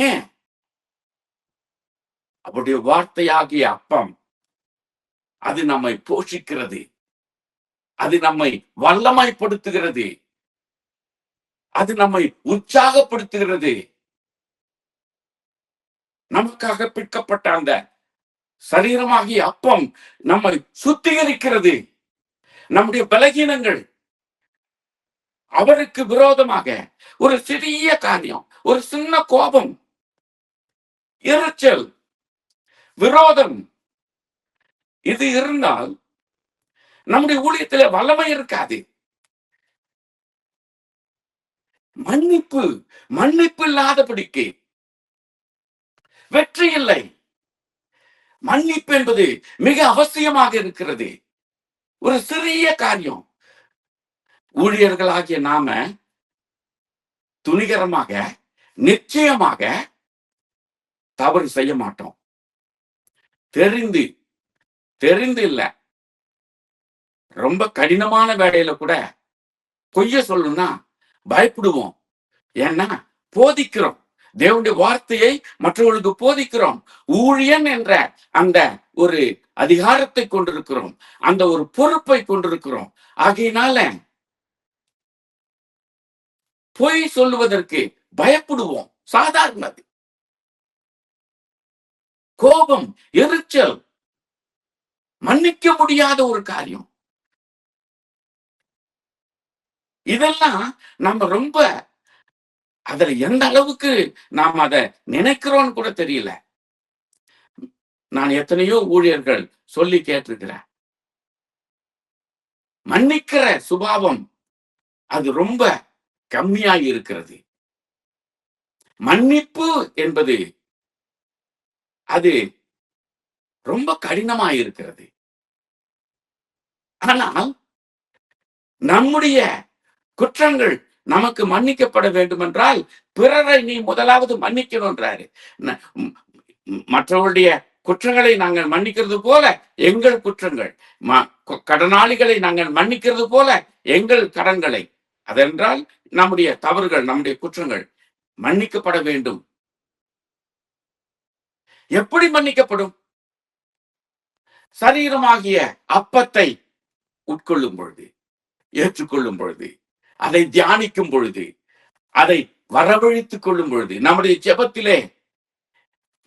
ஏன்? அவருடைய வார்த்தையாகிய அப்பம் அது நம்மை போஷிக்கிறது, அது நம்மை வல்லமைப்படுத்துகிறது, அது நம்மை உற்சாகப்படுத்துகிறது. நமக்காக பிற்கப்பட்ட அந்த சரீரமாகிய அப்பம் நம்மை சுத்திகரிக்கிறது. நம்முடைய பலகீனங்கள், அவருக்கு விரோதமாக ஒரு சிறிய காரியம், ஒரு சின்ன கோபம், எரிச்சல், விரோதம், இது இருந்தால் நம்முடைய ஊழியத்திலே வல்லமை இருக்காது. மன்னிப்பு இல்லாதபடிக்கு வெற்றி இல்லை. மன்னிப்பு என்பது மிக அவசியமாக இருக்கிறது. ஒரு சிறிய காரியம், ஊழியர்களாகிய நாம துணிகரமாக, நிச்சயமாக தவறு செய்ய மாட்டோம். தெரிந்து இல்ல, ரொம்ப கடினமான வேலையில கூட பொய்ய சொல்லணும்னா பயப்படுவோம். ஏன்னா போதிக்கிறோம், தேவனுடைய வார்த்தையை மற்றவர்களுக்கு போதிக்கிறோம். ஊழியன் என்ற அந்த ஒரு அதிகாரத்தை கொண்டிருக்கிறோம், அந்த ஒரு பொறுப்பை கொண்டிருக்கிறோம். ஆகையினால பொய் சொல்லுவதற்கு பயப்படுவோம். சாதாரணது. கோபம், எரிச்சல், மன்னிக்க முடியாத ஒரு காரியம். இதெல்லாம் நம்ம ரொம்ப அதுல எந்த அளவுக்கு நாம் அதை நினைக்கிறோம்னு கூட தெரியல. நான் எத்தனையோ ஊழியர்கள் சொல்லி கேட்டிருக்கிறேன். மன்னிக்கிற சுபாவம் அது ரொம்ப கம்மியாகி இருக்கிறது. மன்னிப்பு என்பது அது ரொம்ப கடினமாய் இருக்கிறது. ஆனால் நம்முடைய குற்றங்கள் நமக்கு மன்னிக்கப்பட வேண்டும் என்றால் பிறரை நீ முதலாவது மன்னிக்கணும்ன்றாரு. மற்றவருடைய குற்றங்களை நாங்கள் மன்னிக்கிறது போல எங்கள் குற்றங்கள், கடனாளிகளை நாங்கள் மன்னிக்கிறது போல எங்கள் கடன்களை, அதென்றால் நம்முடைய தவறுகள், நம்முடைய குற்றங்கள் மன்னிக்கப்பட வேண்டும். எப்படி மன்னிக்கப்படும்? சரீரமாகிய அப்பத்தை உட்கொள்ளும் பொழுது, ஏற்றுக்கொள்ளும் பொழுது, அதை தியானிக்கும் பொழுது, அதை வரவழைத்துக் கொள்ளும் பொழுது, நம்முடைய ஜெபத்திலே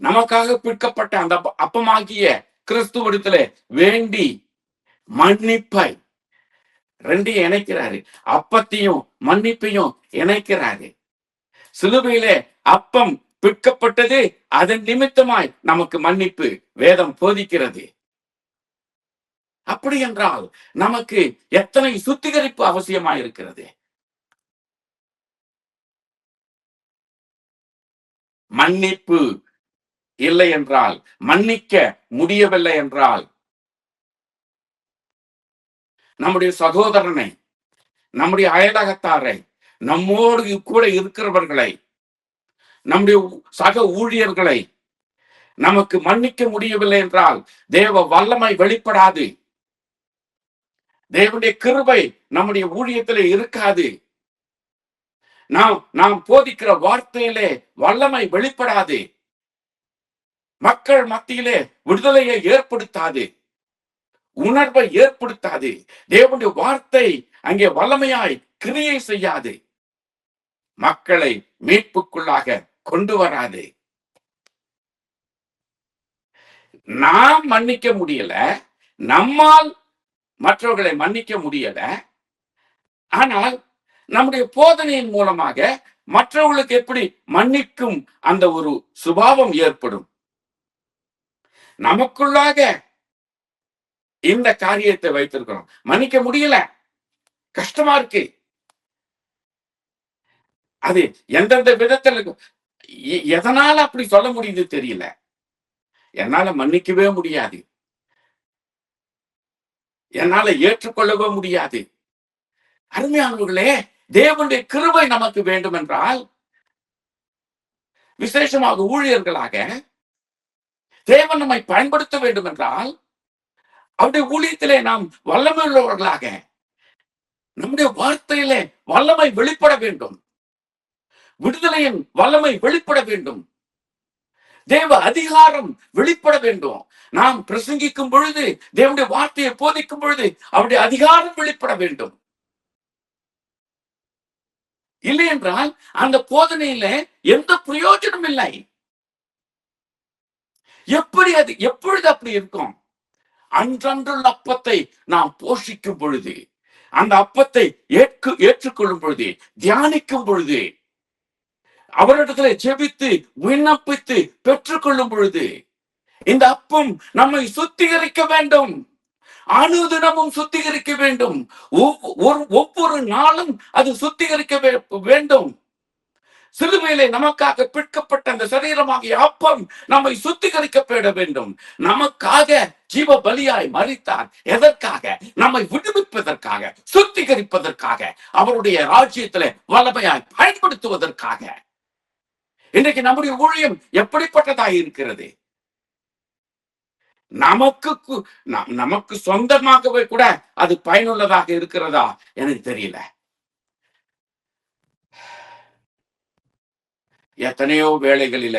நமக்காக பிற்கப்பட்ட அந்த அப்பமாகிய கிறிஸ்துவிடத்திலே வேண்டி மன்னிப்பை ரெண்டையும் இணைக்கிறாரு. அப்பத்தையும் மன்னிப்பையும் இணைக்கிறாரு. சிலுவையிலே அப்பம் பிற்கப்பட்டது, அதன் நிமித்தமாய் நமக்கு மன்னிப்பு வேதம் போதிக்கிறது. அப்படி என்றால் நமக்கு எத்தனை சுத்திகரிப்பு அவசியமாயிருக்கிறது. மன்னிப்பு இல்லை என்றால், மன்னிக்க முடியவில்லை என்றால், நம்முடைய சகோதரனை, நம்முடைய அயலகத்தாரை, நம்மோடு கூட இருக்கிறவர்களை, நம்முடைய சக ஊழியர்களை நமக்கு மன்னிக்க முடியவில்லை என்றால் தேவ வல்லமை வெளிப்படாது. தேவனுடைய கிருபை நம்முடைய ஊழியத்திலே இருக்காது. நாம் போதிக்கிற வார்த்தையிலே வல்லமை வெளிப்படாது. மக்கள் மத்தியிலே விடுதலையை ஏற்படுத்தாது, உணர்வை ஏற்படுத்தாது. தேவனுடைய வார்த்தை அங்கே வல்லமையாய் கிரியை செய்யாது, மக்களை மீட்புக்குள்ளாக கொண்டு வராது. நாம் மன்னிக்க முடியல, நம்மால் மற்றவர்களை மன்னிக்க முடியல. ஆனால் நம்முடைய போதனையின் மூலமாக மற்றவர்களுக்கு எப்படி மன்னிக்கும் அந்த ஒரு சுபாவம் ஏற்படும். நமக்குள்ளாக இந்த காரியத்தை வைத்திருக்கிறோம். மன்னிக்க முடியல, கஷ்டமா இருக்கு. அது எந்தெந்த விதத்தில் எதனால அப்படி சொல்ல முடியுது தெரியல. என்னால மன்னிக்கவே முடியாது, என்னால ஏற்றுக்கொள்ளவே முடியாது. அருமையானவர்களே, தேவனுடைய கிருபை நமக்கு வேண்டும் என்றால், விசேஷமாக ஊழியர்களாக தேவன் நம்மை பயன்படுத்த வேண்டும் என்றால், அவருடைய ஊழியத்திலே நாம் வல்லமை உள்ளவர்களாக, நம்முடைய வார்த்தையிலே வல்லமை வெளிப்பட வேண்டும், விடுதலையின் வல்லமை வெளிப்பட வேண்டும், தேவ அதிகாரம் வெளிப்பட வேண்டும். நாம் பிரசங்கிக்கும் பொழுது, தேவனுடைய வார்த்தையை போதிக்கும் பொழுது அவருடைய அதிகாரம் வெளிப்பட வேண்டும். இல்லை என்றால் அந்த போதனையில எந்த பிரயோஜனம் இல்லை. எப்பொழுது அப்படி இருக்கும்? அன்றன்றுள்ள அப்பத்தை நாம் போஷிக்கும் பொழுது, அந்த அப்பத்தை ஏற்றுக்கொள்ளும் பொழுது, தியானிக்கும் பொழுது, அவரிடத்துல ஜெபித்து விண்ணப்பித்து பெற்றுக்கொள்ளும் பொழுது, இந்த அப்பம் நம்மை சுத்திகரிக்க வேண்டும், அனுதினமும் சுத்திகரிக்க வேண்டும். ஒவ்வொரு நாளும் அது சுத்திகரிக்க வேண்டும். சிலுவையிலே நமக்காக பிற்கப்பட்ட அந்த சரீரமாகிய அப்பம் நம்மை சுத்திகரிக்கப்பட வேண்டும். நமக்காக ஜீவ பலியாய் மரித்தார். எதற்காக? நம்மை விடுவிப்பதற்காக, சுத்திகரிப்பதற்காக, அவருடைய ராஜ்யத்திலே வல்லமையாய் பயன்படுத்துவதற்காக. இன்றைக்கு நம்முடைய ஊழியம் எப்படிப்பட்டதாக இருக்கிறது? நமக்கு சொந்தமாகவே கூட அது பயனுள்ளதாக இருக்கிறதா எனக்கு தெரியல. எத்தனையோ வேளைகளில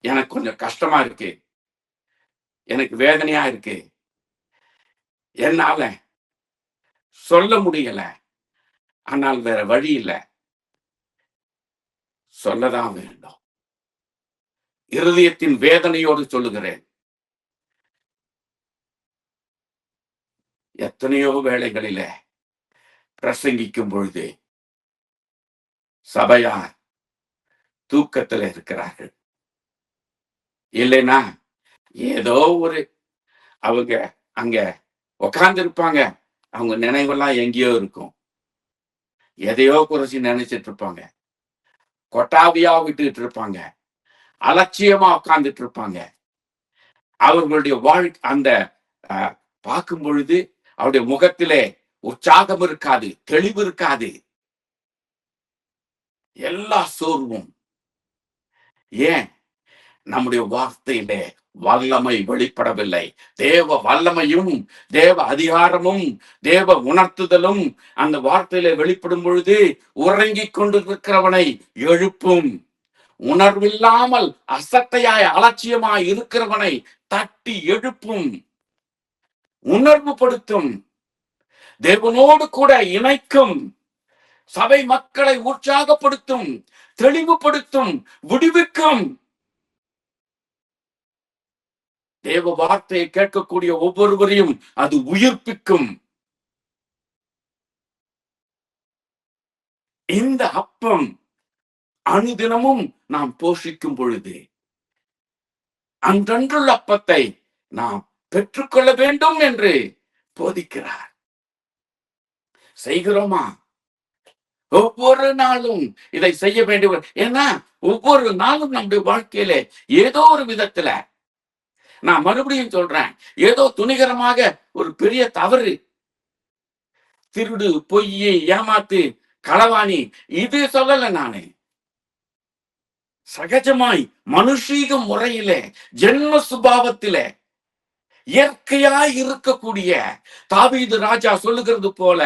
எனக்கு கொஞ்சம் கஷ்டமா இருக்கு, எனக்கு வேதனையா இருக்கு, என்னால சொல்ல முடியல, ஆனால் வேற வழி இல்லை, சொல்லதான் வேண்டும். இருதயத்தின் வேதனையோடு சொல்லுகிறேன். எத்தனையோ வேளைகளில பிரசங்கிக்கும் பொழுது சபையார் தூக்கத்துல இருக்கிறார்கள். இல்லைன்னா ஏதோ ஒரு அவங்க அங்க உக்காந்து இருப்பாங்க, அவங்க நினைவெல்லாம் எங்கேயோ இருக்கும், எதையோ குறைச்சி நினைச்சிட்டு இருப்பாங்க, கொட்டாவியா விட்டுட்டு இருப்பாங்க, அலட்சியமா உட்கார்ந்துட்டு இருப்பாங்க. அவர்களுடைய அந்த பார்க்கும் பொழுது அவருடைய முகத்திலே உற்சாகம் இருக்காது, தெளிவு இருக்காது, எல்லா சோர்வும். ஏன்? நம்முடைய வார்த்தையிலே வல்லமை வெளிப்படவில்லை. தேவ வல்லமையும் தேவ அதிகாரமும் தேவ உணர்த்துதலும் அந்த வார்த்தையில வெளிப்படும் பொழுது உறங்கிக் கொண்டிருக்கிறவனை எழுப்பும். உணர்வில்லாமல் அசட்டையாய் அலட்சியமாய் இருக்கிறவனை தட்டி எழுப்பும், உணர்வு படுத்தும், தேவனோடு கூட இணைக்கும், சபை மக்களை உற்சாகப்படுத்தும், தெளிவுபடுத்தும், விடுவிக்கும். தேவ வார்த்தையை கேட்கக்கூடிய ஒவ்வொருவரையும் அது உயிர்ப்பிக்கும். இந்த அப்பம் அனுதினமும் நாம் போஷிக்கும் பொழுது அன்றன்றுள்ள அப்பத்தை நாம் பெற்றுக்கொள்ள வேண்டும் என்று போதிக்கிறார். செய்கிறோமா? ஒவ்வொரு நாளும் இதை செய்ய வேண்டியவர். ஏன்னா ஒவ்வொரு நாளும் நம்முடைய வாழ்க்கையில ஏதோ ஒரு விதத்துல, நான் மறுபடியும் சொல்றேன், ஏதோ துணிகரமாக ஒரு பெரிய தவறு, திருடு, பொய், ஏமாத்து, களவாணி, இது சொல்லல நானு. சகஜமாய் மனுஷீக முறையிலே ஜென்ம சுபாவத்திலே இயற்கையாய் இருக்கக்கூடிய தாவீது ராஜா சொல்லுகிறது போல,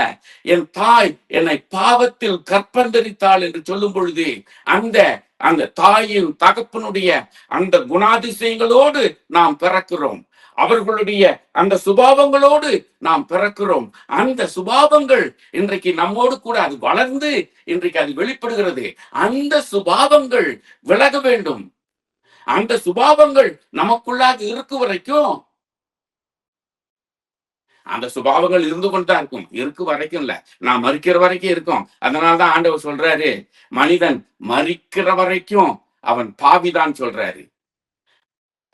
என் தாய் என்னை பாவத்தில் கற்பந்தரித்தாள் என்று சொல்லும் பொழுது அந்த தாயின் தகப்பனுடைய அந்த குணாதிசயங்களோடு நாம் பிறக்கிறோம். அவர்களுடைய அந்த சுபாவங்களோடு நாம் பிறக்கிறோம். அந்த சுபாவங்கள் இன்றைக்கு நம்மோடு கூட அது வளர்ந்து இன்றைக்கு அது வெளிப்படுகிறது. அந்த சுபாவங்கள் விலக வேண்டும். அந்த சுபாவங்கள் நமக்குள்ளாக இருக்கும் வரைக்கும், அந்த சுபாவங்கள் இருந்து கொண்டுதான் இருக்கும். இருக்கு வரைக்கும் இல்ல, நான் மறிக்கிற வரைக்கும் இருக்கும். அதனாலதான் ஆண்டவர் சொல்றாரு, மனிதன் மறிக்கிற வரைக்கும் அவன் பாவிதான் சொல்றாரு.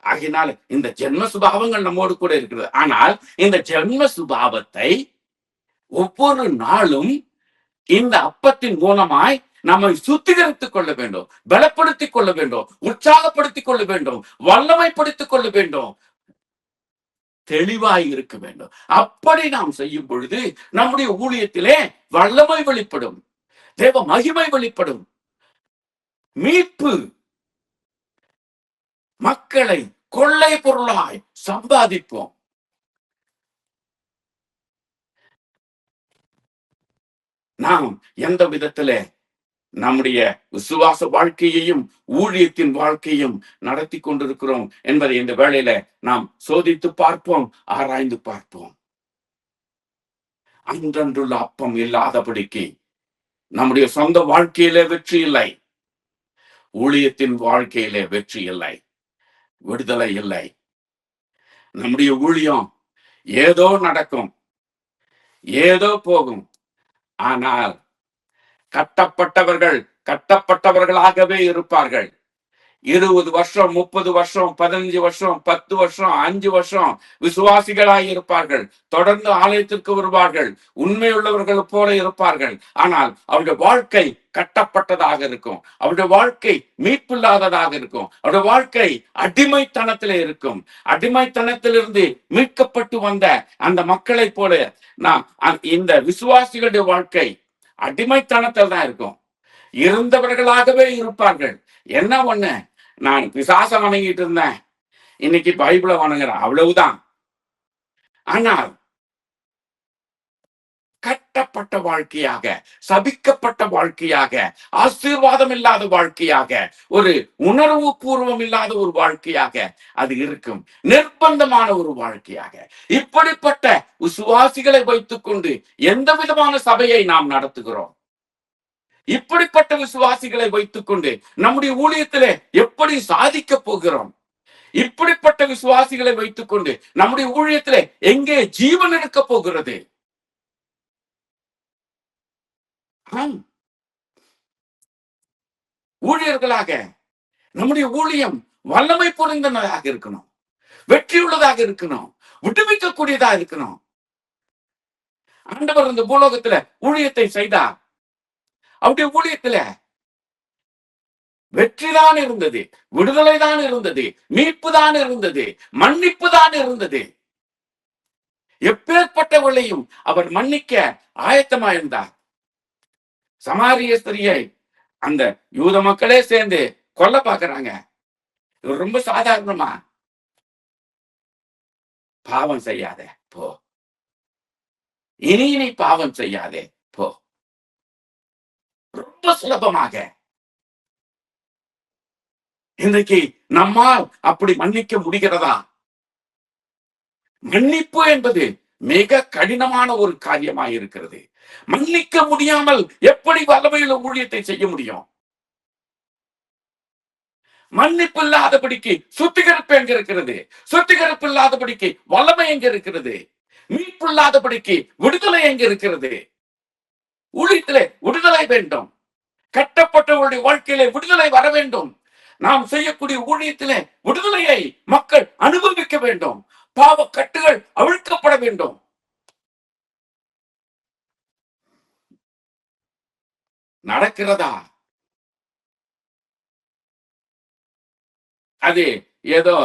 ஆகினால இந்த ஜென்ம சுபாவங்கள் நம்மோடு கூட இருக்கிறது. ஆனால் இந்த ஜென்ம சுபாவத்தை ஒவ்வொரு நாளும் இந்த அப்பத்தின் மூலமாய் நம்மை சுத்திகரித்துக் கொள்ள வேண்டும், பலப்படுத்திக் கொள்ள வேண்டும், உற்சாகப்படுத்திக் கொள்ள வேண்டும், வல்லமைப்படுத்திக் கொள்ள வேண்டும், தெளிவாய் இருக்க வேண்டும். அப்படி நாம் செய்யும் பொழுது நம்முடைய ஊழியத்திலே வல்லமை வெளிப்படும், தேவ மகிமை வெளிப்படும், மீட்பு, மக்களை கொள்ளை பொருளாய் சம்பாதிப்போம். நாம் எந்த விதத்திலே நம்முடைய விசுவாச வாழ்க்கையையும் ஊழியத்தின் வாழ்க்கையும் நடத்தி கொண்டிருக்கிறோம் என்பதை இந்த வேளையில நாம் சோதித்து பார்ப்போம், ஆராய்ந்து பார்ப்போம். அன்றன்றுள்ள அப்பம் இல்லாதபடிக்கு நம்முடைய சொந்த வாழ்க்கையிலே வெற்றி இல்லை, ஊழியத்தின் வாழ்க்கையிலே வெற்றி இல்லை, விடுதலை இல்லை. நம்முடைய ஊழியம் ஏதோ நடக்கும், ஏதோ போகும். ஆனால் கட்டப்பட்டவர்களாகவே இருப்பார்கள். 20 வருஷம், 30 வருஷம், 15 வருஷம், 10 வருஷம், 5 வருஷம் விசுவாசிகளாய் இருப்பார்கள். தொடர்ந்து ஆலயத்திற்கு வருவார்கள், உண்மையுள்ளவர்கள் போல இருப்பார்கள். ஆனால் அவருடைய வாழ்க்கை கட்டப்பட்டதாக இருக்கும், அவருடைய வாழ்க்கை மீட்பில்லாததாக இருக்கும், அவருடைய வாழ்க்கை அடிமைத்தனத்திலே இருக்கும். அடிமைத்தனத்திலிருந்து மீட்கப்பட்டு வந்த அந்த மக்களை போல நாம் இந்த விசுவாசிகளுடைய வாழ்க்கை அடிமைத்தனத்தில் தான் இருக்கும். இருந்தவர்களாகவே இருப்பார்கள். என்ன ஒண்ணு, நான் பிசாசம் வணங்கிட்டு இருந்தேன், இன்னைக்கு பைபிளை வணங்குறேன், அவ்வளவுதான். ஆனால் கட்டப்பட்ட வாழ்க்கையாக, சபிக்கப்பட்ட வாழ்க்கையாக, ஆசீர்வாதம் இல்லாத வாழ்க்கையாக, ஒரு உணர்வு பூர்வம் இல்லாத ஒரு வாழ்க்கையாக அது இருக்கும், நிர்பந்தமான ஒரு வாழ்க்கையாக. இப்படிப்பட்ட விசுவாசிகளை வைத்துக் கொண்டு எந்த விதமான சபையை நாம் நடத்துகிறோம்? இப்படிப்பட்ட விசுவாசிகளை வைத்துக் கொண்டு நம்முடைய ஊழியத்திலே எப்படி சாதிக்க போகிறோம்? இப்படிப்பட்ட விசுவாசிகளை வைத்துக் கொண்டு நம்முடைய ஊழியத்திலே எங்கே ஜீவன் இருக்க போகிறது? ஊழியர்களாக நம்முடைய ஊழியம் வல்லமை பொருந்ததாக இருக்கணும், வெற்றியுள்ளதாக இருக்கணும், விடுவிக்கக்கூடியதாக இருக்கணும். ஆண்டவர் இந்த பூலோகத்துல ஊழியத்தை செய்தார். அவருடைய ஊழியத்துல வெற்றிதான் இருந்தது, விடுதலை தான் இருந்தது, மீட்பு தான் இருந்தது, மன்னிப்பு தான் இருந்தது. எப்பேற்பட்டவர்களையும் அவர் மன்னிக்க ஆயத்தமாயிருந்தார். சமாரிய ஸ்திரியை அந்த யூத மக்களே சேர்ந்து கொல்ல பாக்குறாங்க. ரொம்ப சாதாரணமா, பாவம் செய்யாத போ, இனி நீ பாவம் செய்யாதே போ. ரொம்ப சுலபமாக இன்றைக்கு நம்மால் அப்படி மன்னிக்க முடிகிறதா? மன்னிப்பு என்பது மிக கடினமான ஒரு காரியமாக இருக்கிறது. மன்னிக்க முடியாமல் எப்படி வல்லமையுள்ள ஊழியத்தை செய்ய முடியும்? மன்னிப்பு இல்லாதபடிக்கு சுத்திகரிப்பு எங்க இருக்கிறது? சுத்திகரிப்பு இல்லாதபடிக்கு வல்லமை எங்க இருக்கிறது? மீட்பு இல்லாதபடிக்கு விடுதலை எங்க இருக்கிறது? ஊழியத்திலே விடுதலை வேண்டும். கட்டப்பட்டவருடைய வாழ்க்கையிலே விடுதலை வர வேண்டும். நாம் செய்யக்கூடிய ஊழியத்திலே விடுதலையை மக்கள் அனுபவிக்க வேண்டும். பாவ கட்டுகள் அவிழ்க்கப்பட வேண்டும். நடக்கிறதா? அது ஏதோ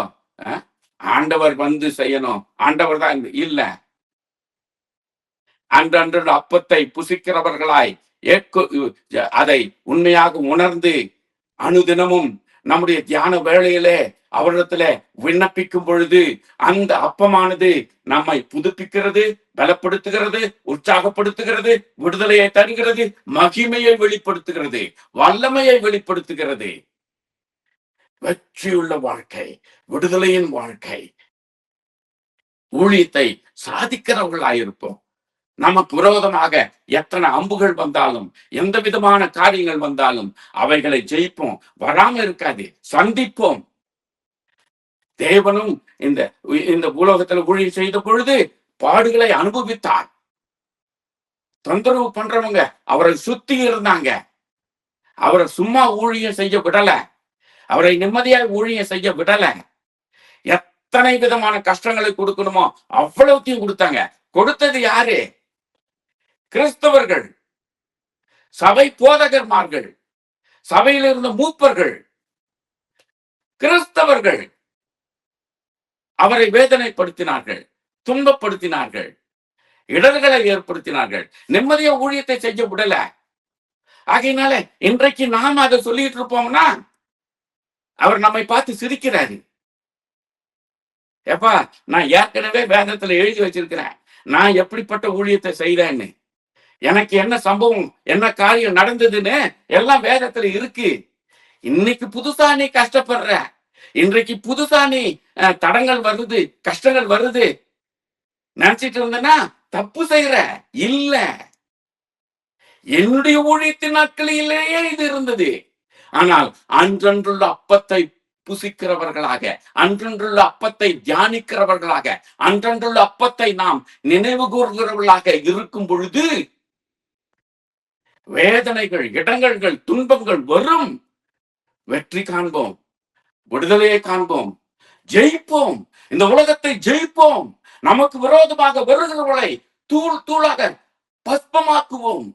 ஆண்டவர் வந்து செய்யணும், ஆண்டவர் தான் இல்ல. அன்றன்று அப்பத்தை புசிக்கிறவர்களாய் அதை உண்மையாக உணர்ந்து அனுதினமும் நம்முடைய தியான வேளையிலே அவரிடத்துல விண்ணப்பிக்கும் பொழுது அந்த அப்பமானது நம்மை புதுப்பிக்கிறது, பலப்படுத்துகிறது, உற்சாகப்படுத்துகிறது, விடுதலையை தருகிறது, மகிமையை வெளிப்படுத்துகிறது, வல்லமையை வெளிப்படுத்துகிறது. வெற்றியுள்ள வாழ்க்கை, விடுதலையின் வாழ்க்கை, ஊழியத்தை சாதிக்கிறவர்களாயிருப்போம். நமக்கு விரோதமாக எத்தனை அம்புகள் வந்தாலும், எந்த விதமான காரியங்கள் வந்தாலும் அவைகளை ஜெயிப்போம். வராம இருக்காது, சந்திப்போம். தேவனும் இந்த உலகத்துல ஊழியம் செய்த பொழுது பாடுகளை அனுபவித்தார். தொந்தரவு பண்றவங்க அவரை சுத்தி இருந்தாங்க. அவரை சும்மா ஊழியம் செய்ய விடல, அவரை நிம்மதியாக ஊழியம் செய்ய விடல. எத்தனை விதமான கஷ்டங்களை கொடுக்கணுமோ அவ்வளவுத்தையும் கொடுத்தாங்க. கொடுத்தது யாரு? கிறிஸ்தவர்கள், சபை போதகர்மார்கள், சபையில் இருந்த மூப்பர்கள், கிறிஸ்தவர்கள் அவரை வேதனைப்படுத்தினார்கள், துன்பப்படுத்தினார்கள், இடர்களை ஏற்படுத்தினார்கள், நிம்மதிய ஊழியத்தை செய்ய விடல. ஆகையினால இன்றைக்கு நாம் அதை சொல்லிட்டு இருப்போம்னா அவர் நம்மை பார்த்து சிரிக்கிறாரு. ஏப்பா, நான் ஏற்கனவே வேதத்துல எழுதி வச்சிருக்கிறேன், நான் எப்படிப்பட்ட ஊழியத்தை செய்தேன்னு, எனக்கு என்ன சம்பவம், என்ன காரியம் நடந்ததுன்னு எல்லாம் வேதத்துல இருக்கு. இன்னைக்கு புதுசா நீ கஷ்டப்படுற, இன்றைக்கு புதுசா நீ தடங்கள் வருது, கஷ்டங்கள் வருது நினைச்சிட்டு இருந்தனா தப்பு செய்யற. இல்ல, என்னுடைய ஊழியத்தின் நாட்களிலேயே இது இருந்தது. ஆனால் அன்றன்றுள்ள அப்பத்தை புசிக்கிறவர்களாக, அன்றன்றுள்ள அப்பத்தை தியானிக்கிறவர்களாக, அன்றன்றுள்ள அப்பத்தை நாம் நினைவு கூறுகிறவர்களாக இருக்கும் பொழுது வேதனைகள், இடங்கள்கள், துன்பங்கள் வரும். வெற்றி காண்போம், விடுதலையை காண்போம், ஜெயிப்போம், இந்த உலகத்தை ஜெயிப்போம். நமக்கு விரோதமாக வருகிறவர்களை தூள் தூளாக பஸ்பமாக்குவோம்.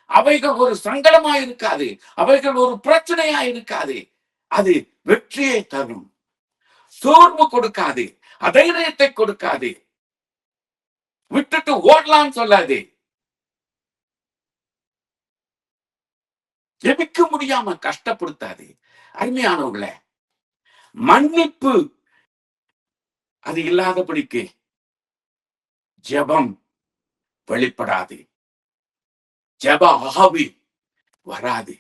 அவைகள் ஒரு சங்கடமா இருக்காது, அவைகள் ஒரு பிரச்சனையா இருக்காது. அது வெற்றியை தரும், சோர்வு கொடுக்காது, அதைரியத்தை கொடுக்காது, விட்டுட்டு ஓடலான்னு சொல்லாது, ஜெபிக்க முடியாம கஷ்டப்படுத்தாது. அருமையானவர்களே, மன்னிப்பு அது இல்லாதபடிக்கு ஜெபம் வெளிப்படாது, ஜெப ஆவி வராது.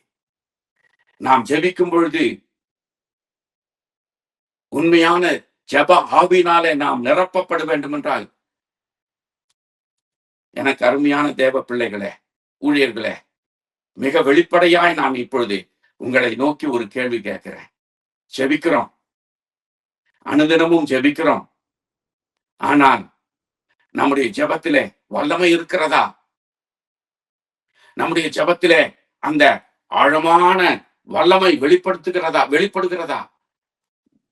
நாம் ஜெபிக்கும் பொழுது உண்மையான ஜெப ஆவினாலே நாம் நிரப்பப்பட வேண்டும் என்றால், எனக்கு அருமையான தேவ பிள்ளைகளே, ஊழியர்களே, மிக வெளிப்படையாய் நான் இப்பொழுது உங்களை நோக்கி ஒரு கேள்வி கேட்கிறேன். ஜெபிக்கிறோம், அனுதினமும் ஜெபிக்கிறோம். ஆனால் நம்முடைய ஜெபத்திலே வல்லமை இருக்கிறதா? நம்முடைய ஜெபத்திலே அந்த ஆழமான வல்லமை வெளிப்படுகிறதா?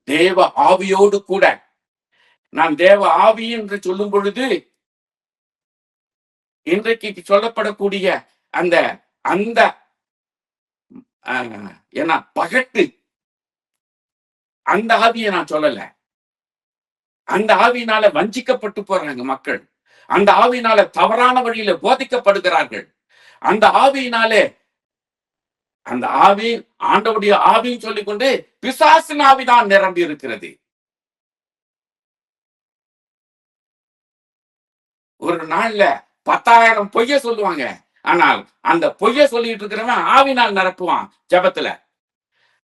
தேவ ஆவியோடு கூட, நான் தேவ ஆவி என்று சொல்லும் பொழுது இன்றைக்கு சொல்லப்படக்கூடிய அந்த அந்த என்ன பகட்டு, அந்த ஆவியை நான் சொல்லல. அந்த ஆவியினால வஞ்சிக்கப்பட்டு போறாங்க மக்கள், அந்த ஆவியினால தவறான வழியில போதிக்கப்படுகிறார்கள், அந்த ஆவியினாலே அந்த ஆவி ஆண்டவருடைய ஆவின்னு சொல்லிக்கொண்டு பிசாசின் ஆவிதான் நிரம்பி இருக்கிறது. ஒரு நாள்ல 10,000 பொய்ய சொல்லுவாங்க. ஆனால் அந்த பொய்ய சொல்லிட்டு இருக்கிறவன் ஆவினால் நிரப்புவான் ஜெபத்துல.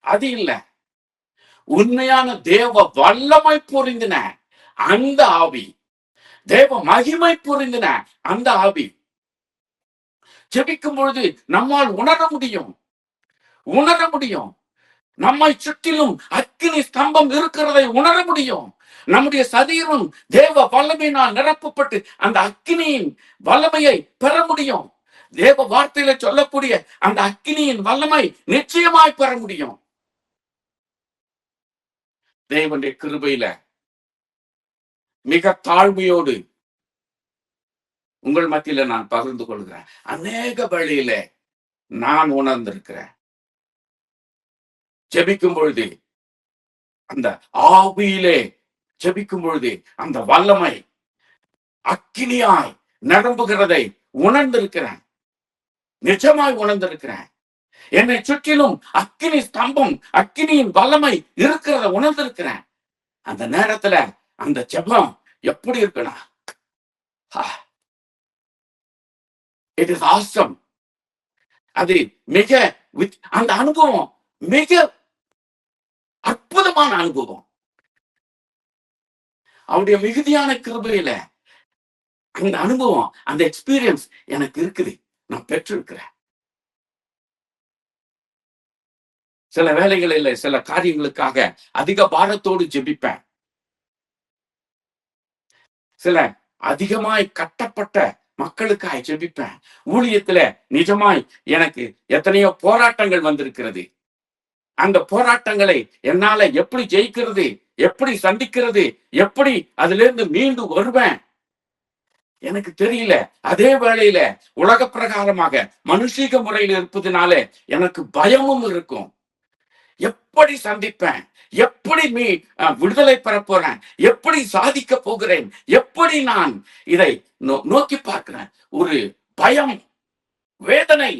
அது இல்ல, உண்மையான தேவ வல்லமை பொருந்தின அந்த ஆவி, தேவ மகிமை பொருந்தின அந்த ஆவி ஜெபிக்கும் பொழுது நம்மால் உணர முடியும். நம்மை சுற்றிலும் அக்கினி ஸ்தம்பம் இருக்கிறதை உணர முடியும். நம்முடைய சரீரம் தேவ வல்லமையினால் நிரப்பப்பட்டு அந்த அக்கினியின் வல்லமையை பெற முடியும். தேவ வார்த்தையில சொல்லக்கூடிய அந்த அக்கினியின் வல்லமை நிச்சயமாய் பெற முடியும். தேவனுடைய கிருபையில மிக தாழ்மையோடு உங்கள் மத்தியில நான் பகிர்ந்து கொள்கிறேன். அநேக வழியில நான் உணர்ந்திருக்கிறேன். ஜெபிக்கும் பொழுது அந்த ஆவியிலே ஜெபிக்கும் பொழுது அந்த வல்லமை அக்கினியாய் நிரம்புகிறதை உணர்ந்திருக்கிறேன். நிஜமாய் உணர்ந்திருக்கிறேன். என்னை சுற்றிலும் அக்கினி ஸ்தம்பம், அக்கினியின் வல்லமை இருக்கிறத உணர்ந்திருக்கிறேன். அந்த நேரத்துல அந்த ஜெபம் எப்படி இருக்குன்னா, இட் இஸ் ஆசம். அது மிக அந்த அனுபவம் மிக அற்புதமான அனுபவம். அவருடைய மிகுதியான கிருபையில அந்த அனுபவம், அந்த எக்ஸ்பீரியன்ஸ் எனக்கு இருக்குது. நான் பெற்றிருக்கிறேன். சில வேலைகளில் சில காரியங்களுக்காக அதிக பாரத்தோடு ஜெபிப்பேன். சில அதிகமாய் கட்டப்பட்ட மக்களுக்காய் ஜெபிப்பேன். ஊழியத்துல நிஜமாய் எனக்கு எத்தனையோ போராட்டங்கள் வந்திருக்கிறது. அந்த போராட்டங்களை என்னால எப்படி ஜெயிக்கிறது, எப்படி சந்திக்கிறது, எப்படி அதுல இருந்து மீண்டு வருவேன் எனக்கு தெரியல. அதே வேளையில உலக பிரகாரமாக மனுஷீக முறையில் இருப்பதுனால எனக்கு பயமும் இருக்கும். எப்படி சந்திப்பேன், எப்படி விடுதலை பெற போறேன், எப்படி சாதிக்க போகிறேன், எப்படி நான் இதை நோக்கி பார்க்கிறேன். ஒரு பயம், வேதனை,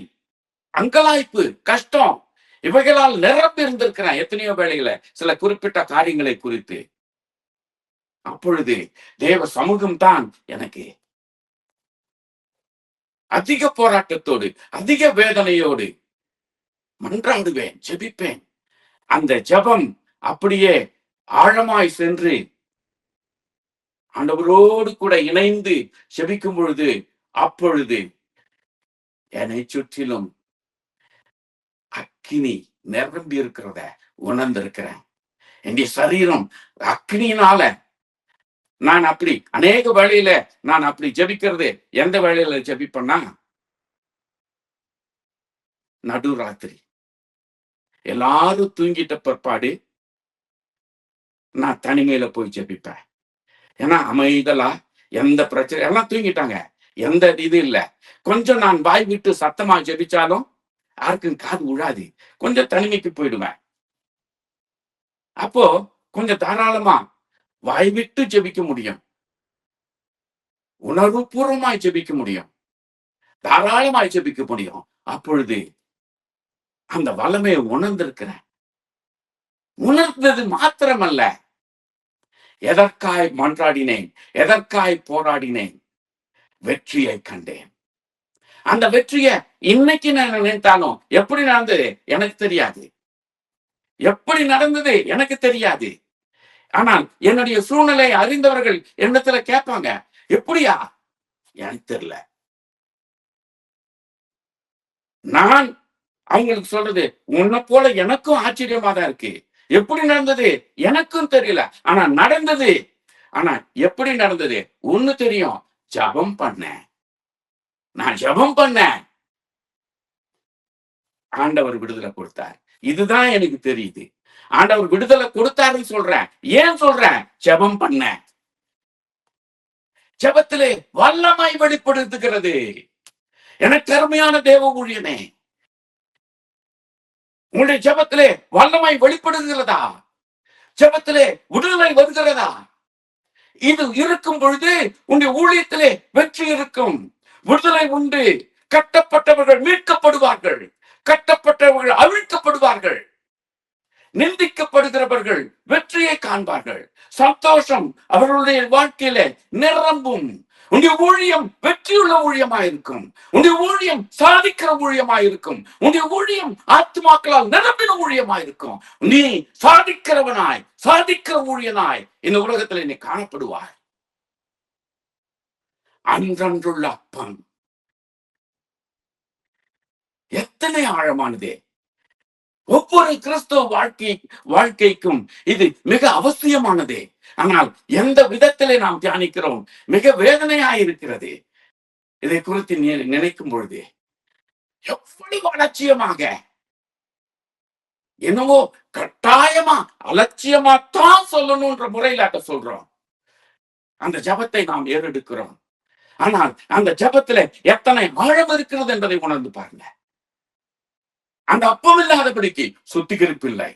அங்கலாய்ப்பு, கஷ்டம் இவைகளால் நிரம்பி இருந்திருக்கிறேன் எத்தனையோ வேளையில சில குறிப்பிட்ட காரியங்களை குறித்து. அப்பொழுது தேவ சமூகம் தான் எனக்கு அதிக போராட்டத்தோடு அதிக வேதனையோடு மன்றாடுவேன், ஜெபிப்பேன். அந்த ஜெபம் அப்படியே ஆழமாய் சென்று ஆண்டவரோடு கூட இணைந்து ஜெபிக்கும் பொழுது அப்பொழுது என்னை சுற்றிலும் அக்கினி நிரம்பி இருக்கிறத உணர்ந்திருக்கிறேன். என்னுடைய சரீரம் அக்கினியினால நான் அப்படி அநேக வேளையில நான் அப்படி ஜெபிக்கிறது எந்த வேளையில ஜெபிப்பேன்னா, நடுராத்திரி எல்லாரும் தூங்கிட்ட பிற்பாடு நான் தனிமையில போய் ஜெபிப்பேன். ஏன்னா அமைதலா, எந்த பிரச்சனை, எல்லாம் தூங்கிட்டாங்க, எந்த இது இல்ல. கொஞ்சம் நான் வாய் விட்டு சத்தமா ஜெபிச்சாலும் யாருக்கும் காது விழாது. கொஞ்சம் தனிமைக்கு போயிடுவேன். அப்போ கொஞ்சம் தாராளமா வாய் விட்டு ஜெபிக்க முடியும், உணர்வு பூர்வமாய் ஜெபிக்க முடியும், தாராளமாய் ஜெபிக்க முடியும். அப்பொழுது அந்த வல்லமையை உணர்ந்திருக்கிறேன். உணர்ந்தது மாத்திரமல்ல, எதற்காய் மன்றாடினேன், எதற்காய் போராடினேன், வெற்றியை கண்டேன். அந்த வெற்றியை இன்னைக்கு நான் நினைத்தாலும் எப்படி நடந்தது எனக்கு தெரியாது, எப்படி நடந்தது எனக்கு தெரியாது. ஆனால் என்னுடைய சூழ்நிலை அறிந்தவர்கள் என்னத்துல கேட்பாங்க, எப்படியா, எனக்கு தெரியல. நான் அவங்களுக்கு சொல்றது, உன்னை போல எனக்கும் ஆச்சரியமா தான் இருக்கு. எப்படி நடந்தது எனக்கும் தெரியல, ஆனா நடந்தது. ஆனா எப்படி நடந்தது ஒண்ணு தெரியும், ஜெபம் பண்ணேன். நான் ஜெபம் பண்ணேன், ஆண்டவர் விடுதலை கொடுத்தார். இதுதான் எனக்கு தெரியுது. ஆண்டவர் விடுதலை கொடுத்தாருன்னு சொல்றேன். ஏன் சொல்றேன்? ஜெபம் பண்ணேன். ஜெபத்திலே வல்லமை வெளிப்படுத்துகிறது. எனக்கு அருமையான தேவ ஊழியனே, உங்களுடைய ஜெபத்திலே வல்லமை வெளிப்படுகிறதா? ஜெபத்திலே விடுதலை வருகிறதா? இது இருக்கும் பொழுது உங்களுடைய ஊழியத்திலே வெற்றி இருக்கும், விடுதலை உண்டு. கட்டப்பட்டவர்கள் மீட்கப்படுவார்கள், கட்டப்பட்டவர்கள் அவிழ்க்கப்படுவார்கள், நிந்திக்கப்படுகிறவர்கள் வெற்றியை காண்பார்கள், சந்தோஷம் அவர்களுடைய வாழ்க்கையில நிரம்பும். உன்னுடைய ஊழியம் வெற்றியுள்ள ஊழியமாயிருக்கும், உன்னுடைய ஊழியம் சாதிக்கிற ஊழியமாயிருக்கும், உன்னுடைய ஊழியம் ஆத்மாக்களால் நிரம்பின ஊழியமாயிருக்கும். நீ சாதிக்கிறவனாய், சாதிக்கிற ஊழியனாய் இந்த உலகத்தில் நீ காணப்படுவாய். அன்றன்றுள்ள அப்பம் எத்தனை ஆழமானதே! ஒவ்வொரு கிறிஸ்தவ வாழ்க்கைக்கும் இது மிக அவசியமானதே. ஆனால் எந்த விதத்திலே நாம் தியானிக்கிறோம், மிக வேதனையாயிருக்கிறது. இதை குறித்து நினைக்கும் பொழுது எவ்வளவு அலட்சியமாக, என்னவோ கட்டாயமா அலட்சியமா தான் சொல்லணும்ன்ற முறையில சொல்றோம். அந்த ஜபத்தை நாம் ஏறெடுக்கிறோம். ஆனால் அந்த ஜபத்துல எத்தனை ஆழம் இருக்கிறது என்பதை உணர்ந்து பாருங்க. அந்த அப்பம் இல்லாதபடிக்கு சுத்திகரிப்பு இல்லை,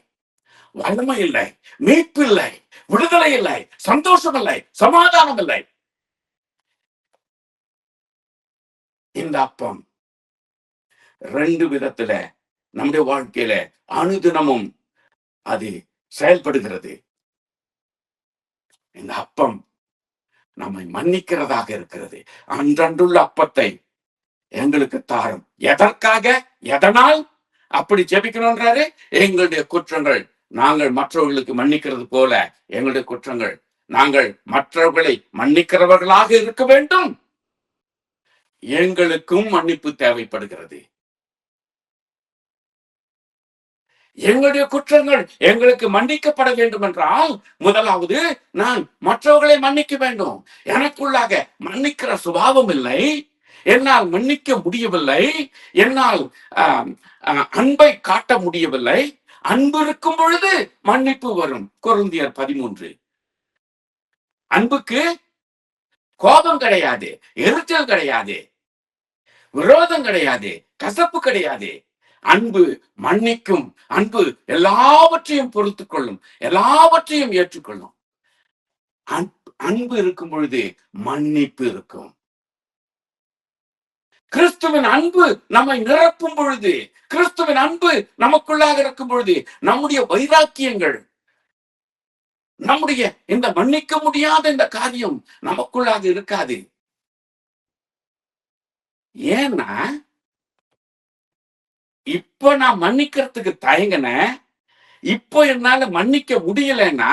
வல்லமை இல்லை, மீட்பு இல்லை, விடுதலை இல்லை, சந்தோஷம் இல்லை, சமாதானம் இல்லை. இந்த அப்பம் 2 விதத்துல நம்முடைய வாழ்க்கையில அனுதினமும் அது செயல்படுகிறது. இந்த அப்பம் நம்மை மன்னிக்கிறதாக இருக்கிறது. அன்றன்றுள்ள அப்பத்தை எங்களுக்கு தாரும். எதற்காக, எதனால் அப்படி ஜெபிக்கணும்ன்றாரு? எங்களுடைய குற்றங்கள் நாங்கள் மற்றவர்களுக்கு மன்னிக்கிறது போல எங்களுடைய குற்றங்கள் நாங்கள் மற்றவர்களை மன்னிக்கிறவர்களாக இருக்க வேண்டும். எங்களுக்கும் மன்னிப்பு தேவைப்படுகிறது. எங்களுடைய குற்றங்கள் எங்களுக்கு மன்னிக்கப்பட வேண்டும் என்றால் முதலாவது நான் மற்றவர்களை மன்னிக்க வேண்டும். எனக்குள்ளாக மன்னிக்கிற சுபாவம் இல்லை, என்னால் மன்னிக்க முடியவில்லை, என்னால் அன்பை காட்ட முடியவில்லை. அன்பு இருக்கும் பொழுது மன்னிப்பு வரும். கொரிந்தியர் 13. அன்புக்கு கோபம் கிடையாது, எரிச்சல் கிடையாது, விரோதம் கிடையாது, கசப்பு கிடையாது. அன்பு மன்னிக்கும், அன்பு எல்லாவற்றையும் பொறுத்துக் கொள்ளும், எல்லாவற்றையும் ஏற்றுக்கொள்ளும். அன்பு இருக்கும் பொழுது மன்னிப்பு இருக்கும். கிறிஸ்துவின் அன்பு நம்மை நிரப்பும் பொழுது, கிறிஸ்துவின் அன்பு நமக்குள்ளாக இருக்கும் பொழுது நம்முடைய வைராக்கியங்கள், நம்முடைய இந்த மன்னிக்க முடியாத இந்த காரியம் நமக்குள்ளாக இருக்காது. ஏன்னா இப்ப நான் மன்னிக்கிறதுக்கு தயங்கின, இப்போ என்னால மன்னிக்க முடியலன்னா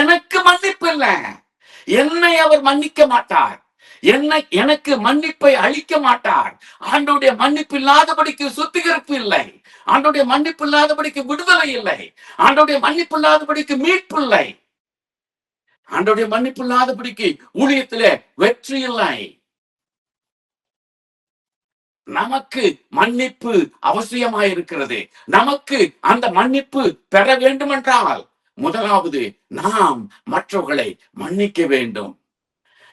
எனக்கு மன்னிப்பு இல்லை. என்னை அவர் மன்னிக்க மாட்டார், எனக்கு மன்னிப்பை அளிக்க மாட்டார். ஆண்டவருடைய மன்னிப்பு இல்லாதபடிக்கு சுத்திகரிப்பு இல்லை, ஆண்டவருடைய மன்னிப்பு இல்லாதபடிக்கு விடுதலை இல்லை, ஆண்டவருடைய மன்னிப்பு இல்லாதபடிக்கு மீட்பு இல்லை, ஆண்டவருடைய மன்னிப்பு இல்லாதபடிக்கு ஊழியத்திலே வெற்றி இல்லை. நமக்கு மன்னிப்பு அவசியமாயிருக்கிறது. நமக்கு அந்த மன்னிப்பு பெற வேண்டும் என்றால் முதலாவது நாம் மற்றவர்களை மன்னிக்க வேண்டும்.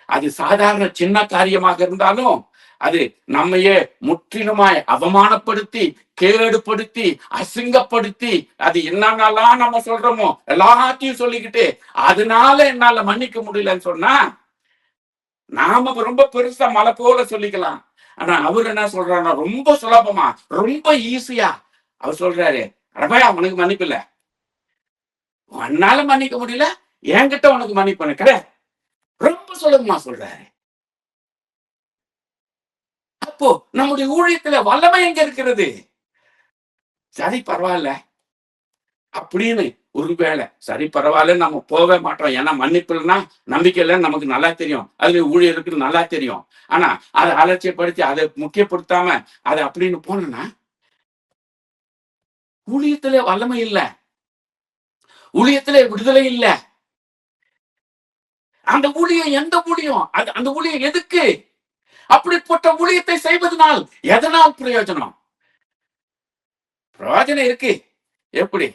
அது சாதாரண சின்ன காரியமாக இருந்தாலும் அது நம்மையே முற்றிலுமாய் அவமானப்படுத்தி, கேடுபடுத்தி, அசிங்கப்படுத்தி, அது என்னென்னலாம் நம்ம சொல்றோமோ எல்லாத்தையும் சொல்லிக்கிட்டு அதனால என்னால மன்னிக்க முடியலன்னு சொன்னா நாம ரொம்ப பெருசா மலை போல சொல்லிக்கலாம். ஆனா அவர் என்ன சொல்றாருன்னா ரொம்ப சுலபமா, ரொம்ப ஈஸியா அவர் சொல்றாரு, ரபையா உனக்கு மன்னிப்பு இல்ல, உன்னால மன்னிக்க முடியல, என்கிட்ட உனக்கு மன்னிப்பு கிடையாது. ரொம்ப சுலபமா சொல்றாரு. அப்போ நம்முடைய ஊழியத்துல வல்லமை எங்க இருக்கிறது? சரி பரவாயில்ல அப்படின்னு ஒருவேளை சரி பரவாயில்ல நம்ம போவே மாட்டோம். ஏன்னா மன்னிப்பு இல்லைன்னா நம்பிக்கை இல்லைன்னு நமக்கு நல்லா தெரியும், அதுல ஊழியருக்கு நல்லா தெரியும். ஆனா அதை அலட்சியப்படுத்தி அதை முக்கியப்படுத்தாம அதை அப்படின்னு போனா ஊழியத்திலே வல்லமை இல்லை, ஊழியத்திலே விடுதலை இல்லை. அந்த ஊழியம் எந்த ஊழியம்? அந்த ஊழியம் எதுக்கு? அப்படிப்பட்ட ஊழியத்தை செய்வதனால் எதனால் பிரயோஜனம்? பிரயோஜனம் இருக்கு. எப்படி?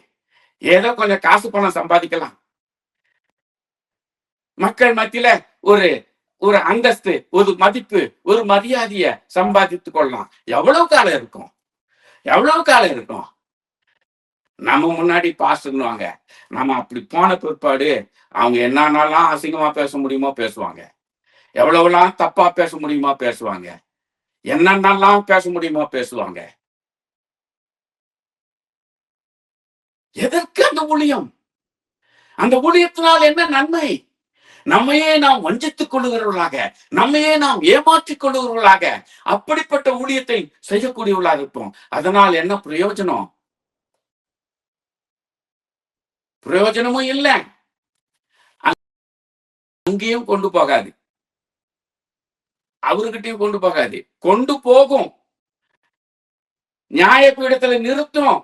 ஏதோ கொஞ்சம் காசு பணம் சம்பாதிக்கலாம், மக்கள் மத்தியில ஒரு ஒரு அந்தஸ்து, ஒரு மதிப்பு, ஒரு மரியாதைய சம்பாதித்துக் கொள்ளலாம். எவ்வளவு காலம் இருக்கும்? எவ்வளவு காலம் இருக்கும்? நம்ம முன்னாடி பாஸ்டுவாங்க, நம்ம அப்படி போன பிற்பாடு அவங்க என்னன்னாலாம் அசிங்கமா பேச முடியுமோ பேசுவாங்க, எவ்வளவுலாம் தப்பா பேச முடியுமோ பேசுவாங்க, என்னென்னலாம் பேச முடியுமோ பேசுவாங்க. எதற்கு அந்த ஊழியம்? அந்த ஊழியத்தினால் என்ன நன்மை? நம்மையே நாம் வஞ்சித்துக் கொள்ளுகிறவர்களாக, நம்மையே நாம் ஏமாற்றிக் கொள்ளுகிறவர்களாக அப்படிப்பட்ட ஊழியத்தை செய்யக்கூடியவர்களாக இருப்போம். அதனால் என்ன பிரயோஜனம்? பிரயோஜனமும் இல்லை, அங்கேயும் கொண்டு போகாது, அவர்கிட்டயும் கொண்டு போகாது. கொண்டு போகும், நியாயப்பீடத்துல நிறுத்தும்.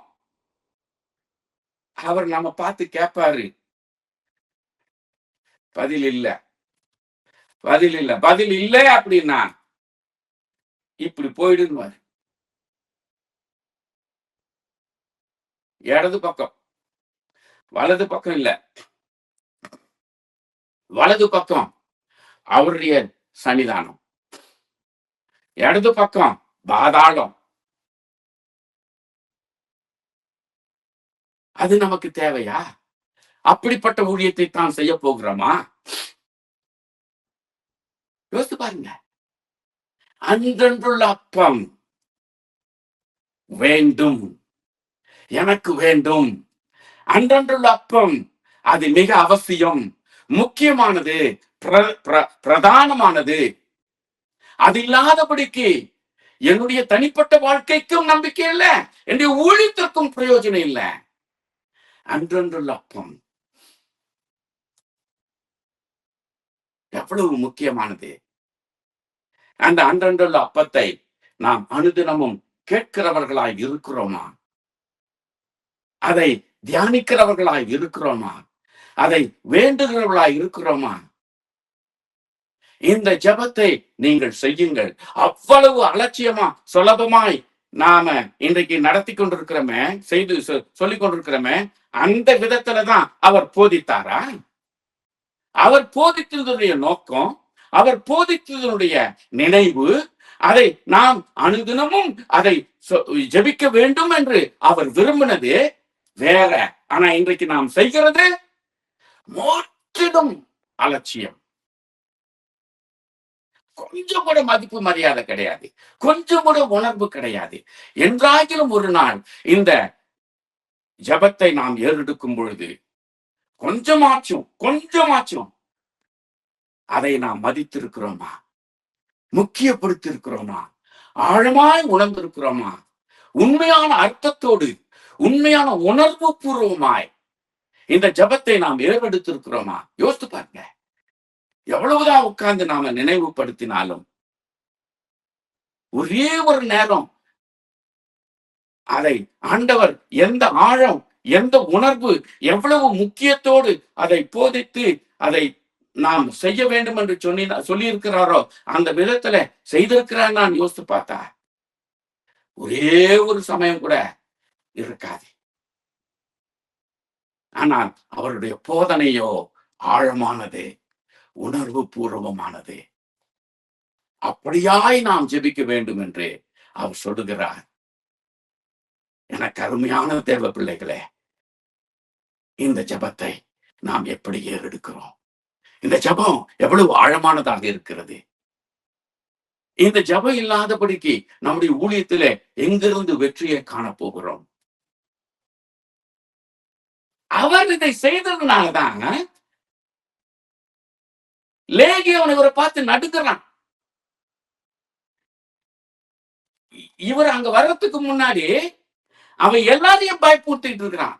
அவர் நம்ம பார்த்து கேட்பாரு, பதில் இல்ல, பதில் இல்ல, பதில் இல்லை அப்படின்னா இப்படி போயிடுவாரு. இடது பக்கம், வலது பக்கம் இல்ல, வலது பக்கம் அவருடைய சன்னிதானம், இடது பக்கம் பாதாளம். அது நமக்கு தேவையா? அப்படிப்பட்ட ஊழியத்தை தான் செய்ய போகிறோமா? யோசித்து பாருங்க. அன்றன்றுள்ள அப்பம் வேண்டும், எனக்கு வேண்டும். அன்றன்றுள்ள அப்பம் அது மிக அவசியம், முக்கியமானது, பிரதானமானது. அது இல்லாதபடிக்கு என்னுடைய தனிப்பட்ட வாழ்க்கைக்கும் நம்பிக்கை இல்லை, என்னுடைய ஊழியத்திற்கும் பிரயோஜனம் இல்லை. அன்றன்றுள்ள அப்பம் எவ்வளவு முக்கியமானது. அந்த அன்றன்றுள்ள அப்பத்தை நாம் அனுதினமும் கேட்கிறவர்களாய் இருக்கிறோமா? அதை தியானிக்கிறவர்களாய் இருக்கிறோமா? அதை வேண்டுகிறவர்களாய் இருக்கிறோமா? இந்த ஜெபத்தை நீங்கள் செய்யுங்கள். அவ்வளவு அலட்சியமா சுலபமாய் நாம இன்றைக்கு நடத்தி கொண்டிருக்கிறோமே, செய்து சொல்லிக் கொண்டிருக்கிறோமே, அந்த விதத்துலதான் அவர் போதித்தாரா? அவர் போதித்ததனுடைய நோக்கம், அவர் போதித்ததனுடைய நினைவு, அதை நாம் அனுதினமும் அதை ஜெபிக்க வேண்டும் என்று அவர் விரும்பினது வேற. ஆனா இன்றைக்கு நாம் செய்கிறது முற்றிலும் அலட்சியம். கொஞ்சம் கூட மதிப்பு மரியாதை கிடையாது, கொஞ்சம் கூட உணர்வு கிடையாது. என்றாகிலும் ஒரு நாள் இந்த ஜெபத்தை நாம் ஏறெடுக்கும் பொழுது கொஞ்சமாச்சும் அதை நாம் மதித்திருக்கிறோமா? முக்கியப்படுத்திருக்கிறோமா? ஆழமாய் உணர்ந்திருக்கிறோமா? உண்மையான அர்த்தத்தோடு, உண்மையான உணர்வு பூர்வமாய் இந்த ஜெபத்தை நாம் ஏறெடுத்திருக்கிறோமா? யோசித்து பாருங்க. எவ்வளவுதான் உட்கார்ந்து நாம நினைவுபடுத்தினாலும் ஒரே ஒரு நேரம் அதை ஆண்டவர் எந்த ஆழம், எந்த உணர்வு, எவ்வளவு முக்கியத்தோடு அதை போதித்து அதை நாம் செய்ய வேண்டும் என்று சொல்லி இருக்கிறாரோ அந்த விதத்துல செய்திருக்கிறார். நான் யோசித்து பார்த்தா ஒரே ஒரு சமயம் கூட இருக்காது. ஆனால் அவருடைய போதனையோ ஆழமானது, உணர்வு பூர்வமானது. அப்படியாய் நாம் ஜெபிக்க வேண்டும் என்று அவர் சொல்லுகிறார். எனக்கு அருமையான தேவ பிள்ளைகளே, இந்த ஜெபத்தை நாம் எப்படி ஏறெடுக்கிறோம்? இந்த ஜெபம் எவ்வளவு ஆழமானதாக இருக்கிறது. இந்த ஜெபம் இல்லாதபடிக்கு நம்முடைய ஊழியத்திலே எங்கிருந்து வெற்றியை காணப்போகிறோம்? அவர் இதை செய்ததுனாலதான் லேகியோன் இவரை பார்த்து நடுக்கிறான். இவர் அங்க வர்றதுக்கு முன்னாடி அவன் எல்லாரையும் பயப்படுத்திட்டு இருக்கிறான்.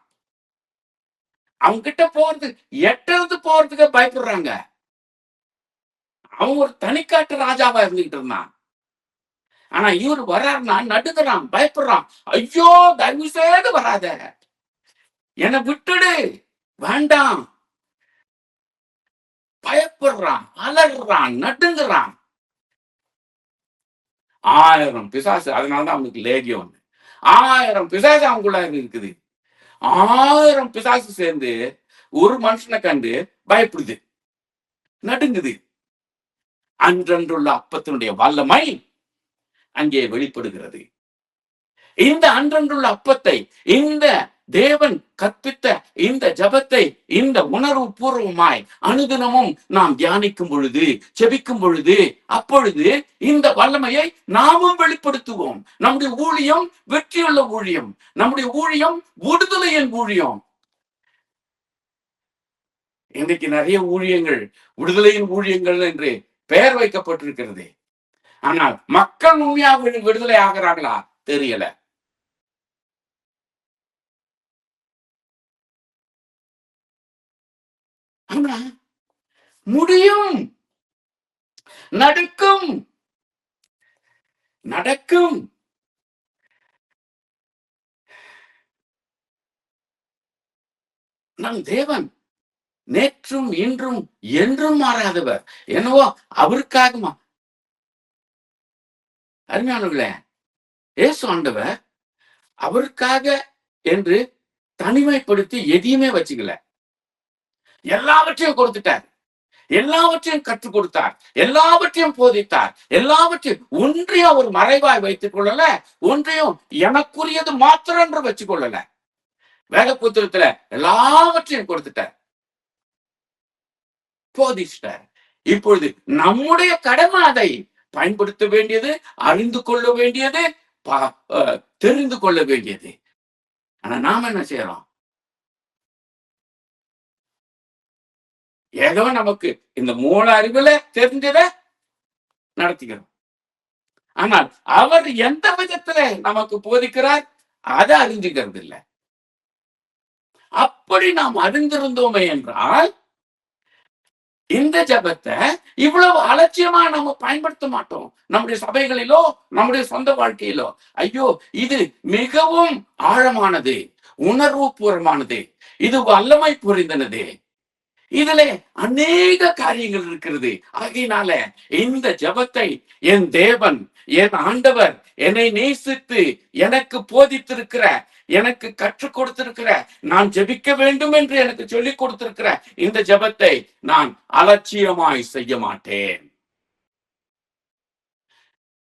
அவங்க கிட்ட போறதுக்கு பயப்படுறாங்க. அவன் ஒரு தனிக்காட்டு ராஜாவா இருந்துகிட்டு இருந்தான். ஆனா இவர் வர்றாருன்னா நடுக்கிறான், பயப்படுறான். ஐயோ, தயவு செய்து வராத, என்னை விட்டுடு, வேண்டாம். பயப்படுறான், அலறான், நடுங்குறான். 1000 பிசாசு. அதனாலதான் அவனுக்கு லேகியோன். 1000 பிசாசு அவங்களுக்குள்ள இருக்குது. 1000 பிசாசு சேர்ந்து ஒரு மனுஷனை கண்டு பயப்படுது, நடுங்குது. அன்றன்றுள்ள அப்பத்தினுடைய வல்லமை அங்கே வெளிப்படுகிறது. இந்த அன்றன்றுள்ள அப்பத்தை, இந்த தேவன் கற்பித்த இந்த ஜபத்தை இந்த உணர்வு பூர்வமாய் அனுதினமும் நாம் தியானிக்கும் பொழுது, செபிக்கும் பொழுது, அப்பொழுது இந்த வல்லமையை நாமும் வெளிப்படுத்துவோம். நம்முடைய ஊழியம் வெற்றியுள்ள ஊழியம், நம்முடைய ஊழியம் விடுதலையின் ஊழியம். இன்றைக்கு நிறைய ஊழியங்கள் விடுதலையின் ஊழியங்கள் என்று பெயர் வைக்கப்பட்டிருக்கிறது. ஆனால் மக்கள் உண்மையாக விடுதலை ஆகிறார்களா தெரியல. ஆனா முடியும், நடக்கும். நம் தேவன் நேற்றும் இன்றும் என்றும் மாறாதவர். என்னவோ அவருக்காக அருமையானவர்களே, இயேசு ஆண்டவர் அவருக்காக என்று தனிமைப்படுத்தி எதையுமே வச்சுக்கல. எல்லாவற்றையும் கொடுத்துட்டார், எல்லாவற்றையும் கற்றுக் கொடுத்தார், எல்லாவற்றையும் போதித்தார், எல்லாவற்றையும் ஒன்றையும் அவர் மறைவாய் வைத்துக் கொள்ளல, ஒன்றையும் எனக்குரியது மாத்திரம் என்று வச்சுக் கொள்ளல. வேத புத்தகத்துல எல்லாவற்றையும் கொடுத்துட்டார், போதிச்சிட்டார். இப்பொழுது நம்முடைய கடமை அதை பயன்படுத்த வேண்டியது, அறிந்து கொள்ள வேண்டியது, தெரிந்து கொள்ள வேண்டியது. ஆனா நாம என்ன செய்யறோம்? ஏதோ நமக்கு இந்த மூல அறிவுல தெரிஞ்சத நடத்திக்கிறோம். ஆனால் அவர் எந்த விதத்துல நமக்கு போதிக்கிறார் அதை அறிஞ்சுக்கிறது இல்லை. அப்படி நாம் அறிந்திருந்தோமே என்றால் இந்த ஜபத்தை இவ்வளவு அலட்சியமா நம்ம பயன்படுத்த மாட்டோம். நம்முடைய சபைகளிலோ நம்முடைய சொந்த வாழ்க்கையிலோ. ஐயோ, இது மிகவும் ஆழமானது, உணர்வு பூர்வமானது, இது வல்லமை புரிந்தனது, இதுல அநேக காரியங்கள் இருக்கிறது. ஆகையினால இந்த ஜபத்தை என் தேவன், என் ஆண்டவர் என்னை நேசித்து எனக்கு போதித்திருக்கிற, எனக்கு கற்றுக் கொடுத்திருக்கிற, நான் ஜெபிக்க வேண்டும் என்று எனக்கு சொல்லிக் கொடுத்திருக்கிற இந்த ஜபத்தை நான் அலட்சியமாய் செய்ய மாட்டேன்.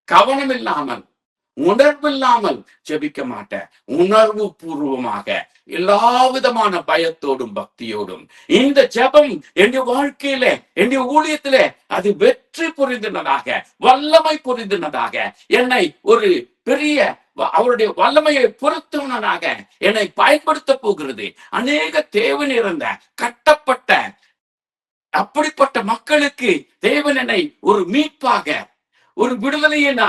கவனம் இல்லாமல், உணர்வில்லாமல் ஜெபிக்க மாட்டேன். உணர்வு பூர்வமாக, எல்லா விதமான பயத்தோடும் பக்தியோடும் இந்த ஜெபம் என்னுடைய வாழ்க்கையில, என்னுடைய ஊழியத்தில அது வெற்றி புரிந்தனதாக, வல்லமை புரிந்தனதாக, என்னை ஒரு பெரிய அவருடைய வல்லமையை பொருத்தவனாக என்னை பயன்படுத்த போகிறது. அநேக தேவன் இருந்த கட்டப்பட்ட அப்படிப்பட்ட மக்களுக்கு தேவன் என்னை ஒரு மீட்பாக, ஒரு விடுதலையின்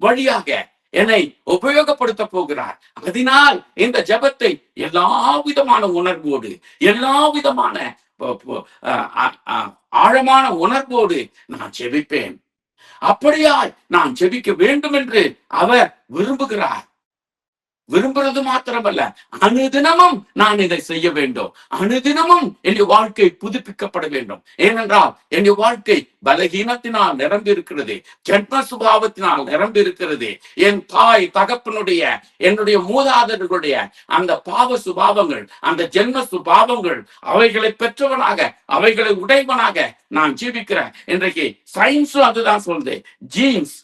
வழியாக என்னை உபயோகப்படுத்த போகிறார். அதனால் இந்த ஜபத்தை எல்லா விதமான உணர்வோடு, எல்லா விதமான ஆழமான உணர்வோடு நான் ஜெபிப்பேன். அப்படியாய் நான் ஜெபிக்க வேண்டும் என்று அவர் விரும்புகிறார். விரும்புறது மாத்திரமல்ல, அனுதினமும் நான் இதை செய்ய வேண்டும். அனுதினமும் என்னுடைய வாழ்க்கை புதுப்பிக்கப்பட வேண்டும். ஏனென்றால் என்னுடைய வாழ்க்கை பலகீனத்தினால் நிரம்பி இருக்கிறது, ஜென்ம சுபாவத்தினால் நிரம்பி இருக்கிறது. என் தாய் தகப்பனுடைய, என்னுடைய மூதாதையர்களுடைய அந்த பாவ சுபாவங்கள், அந்த ஜென்ம சுபாவங்கள், அவைகளை பெற்றவனாக, அவைகளை உடையவனாக நான் ஜீவிக்கிறேன். இன்றைக்கு சயின்ஸும் அதுதான் சொல்லுது. ஜீன்ஸ்,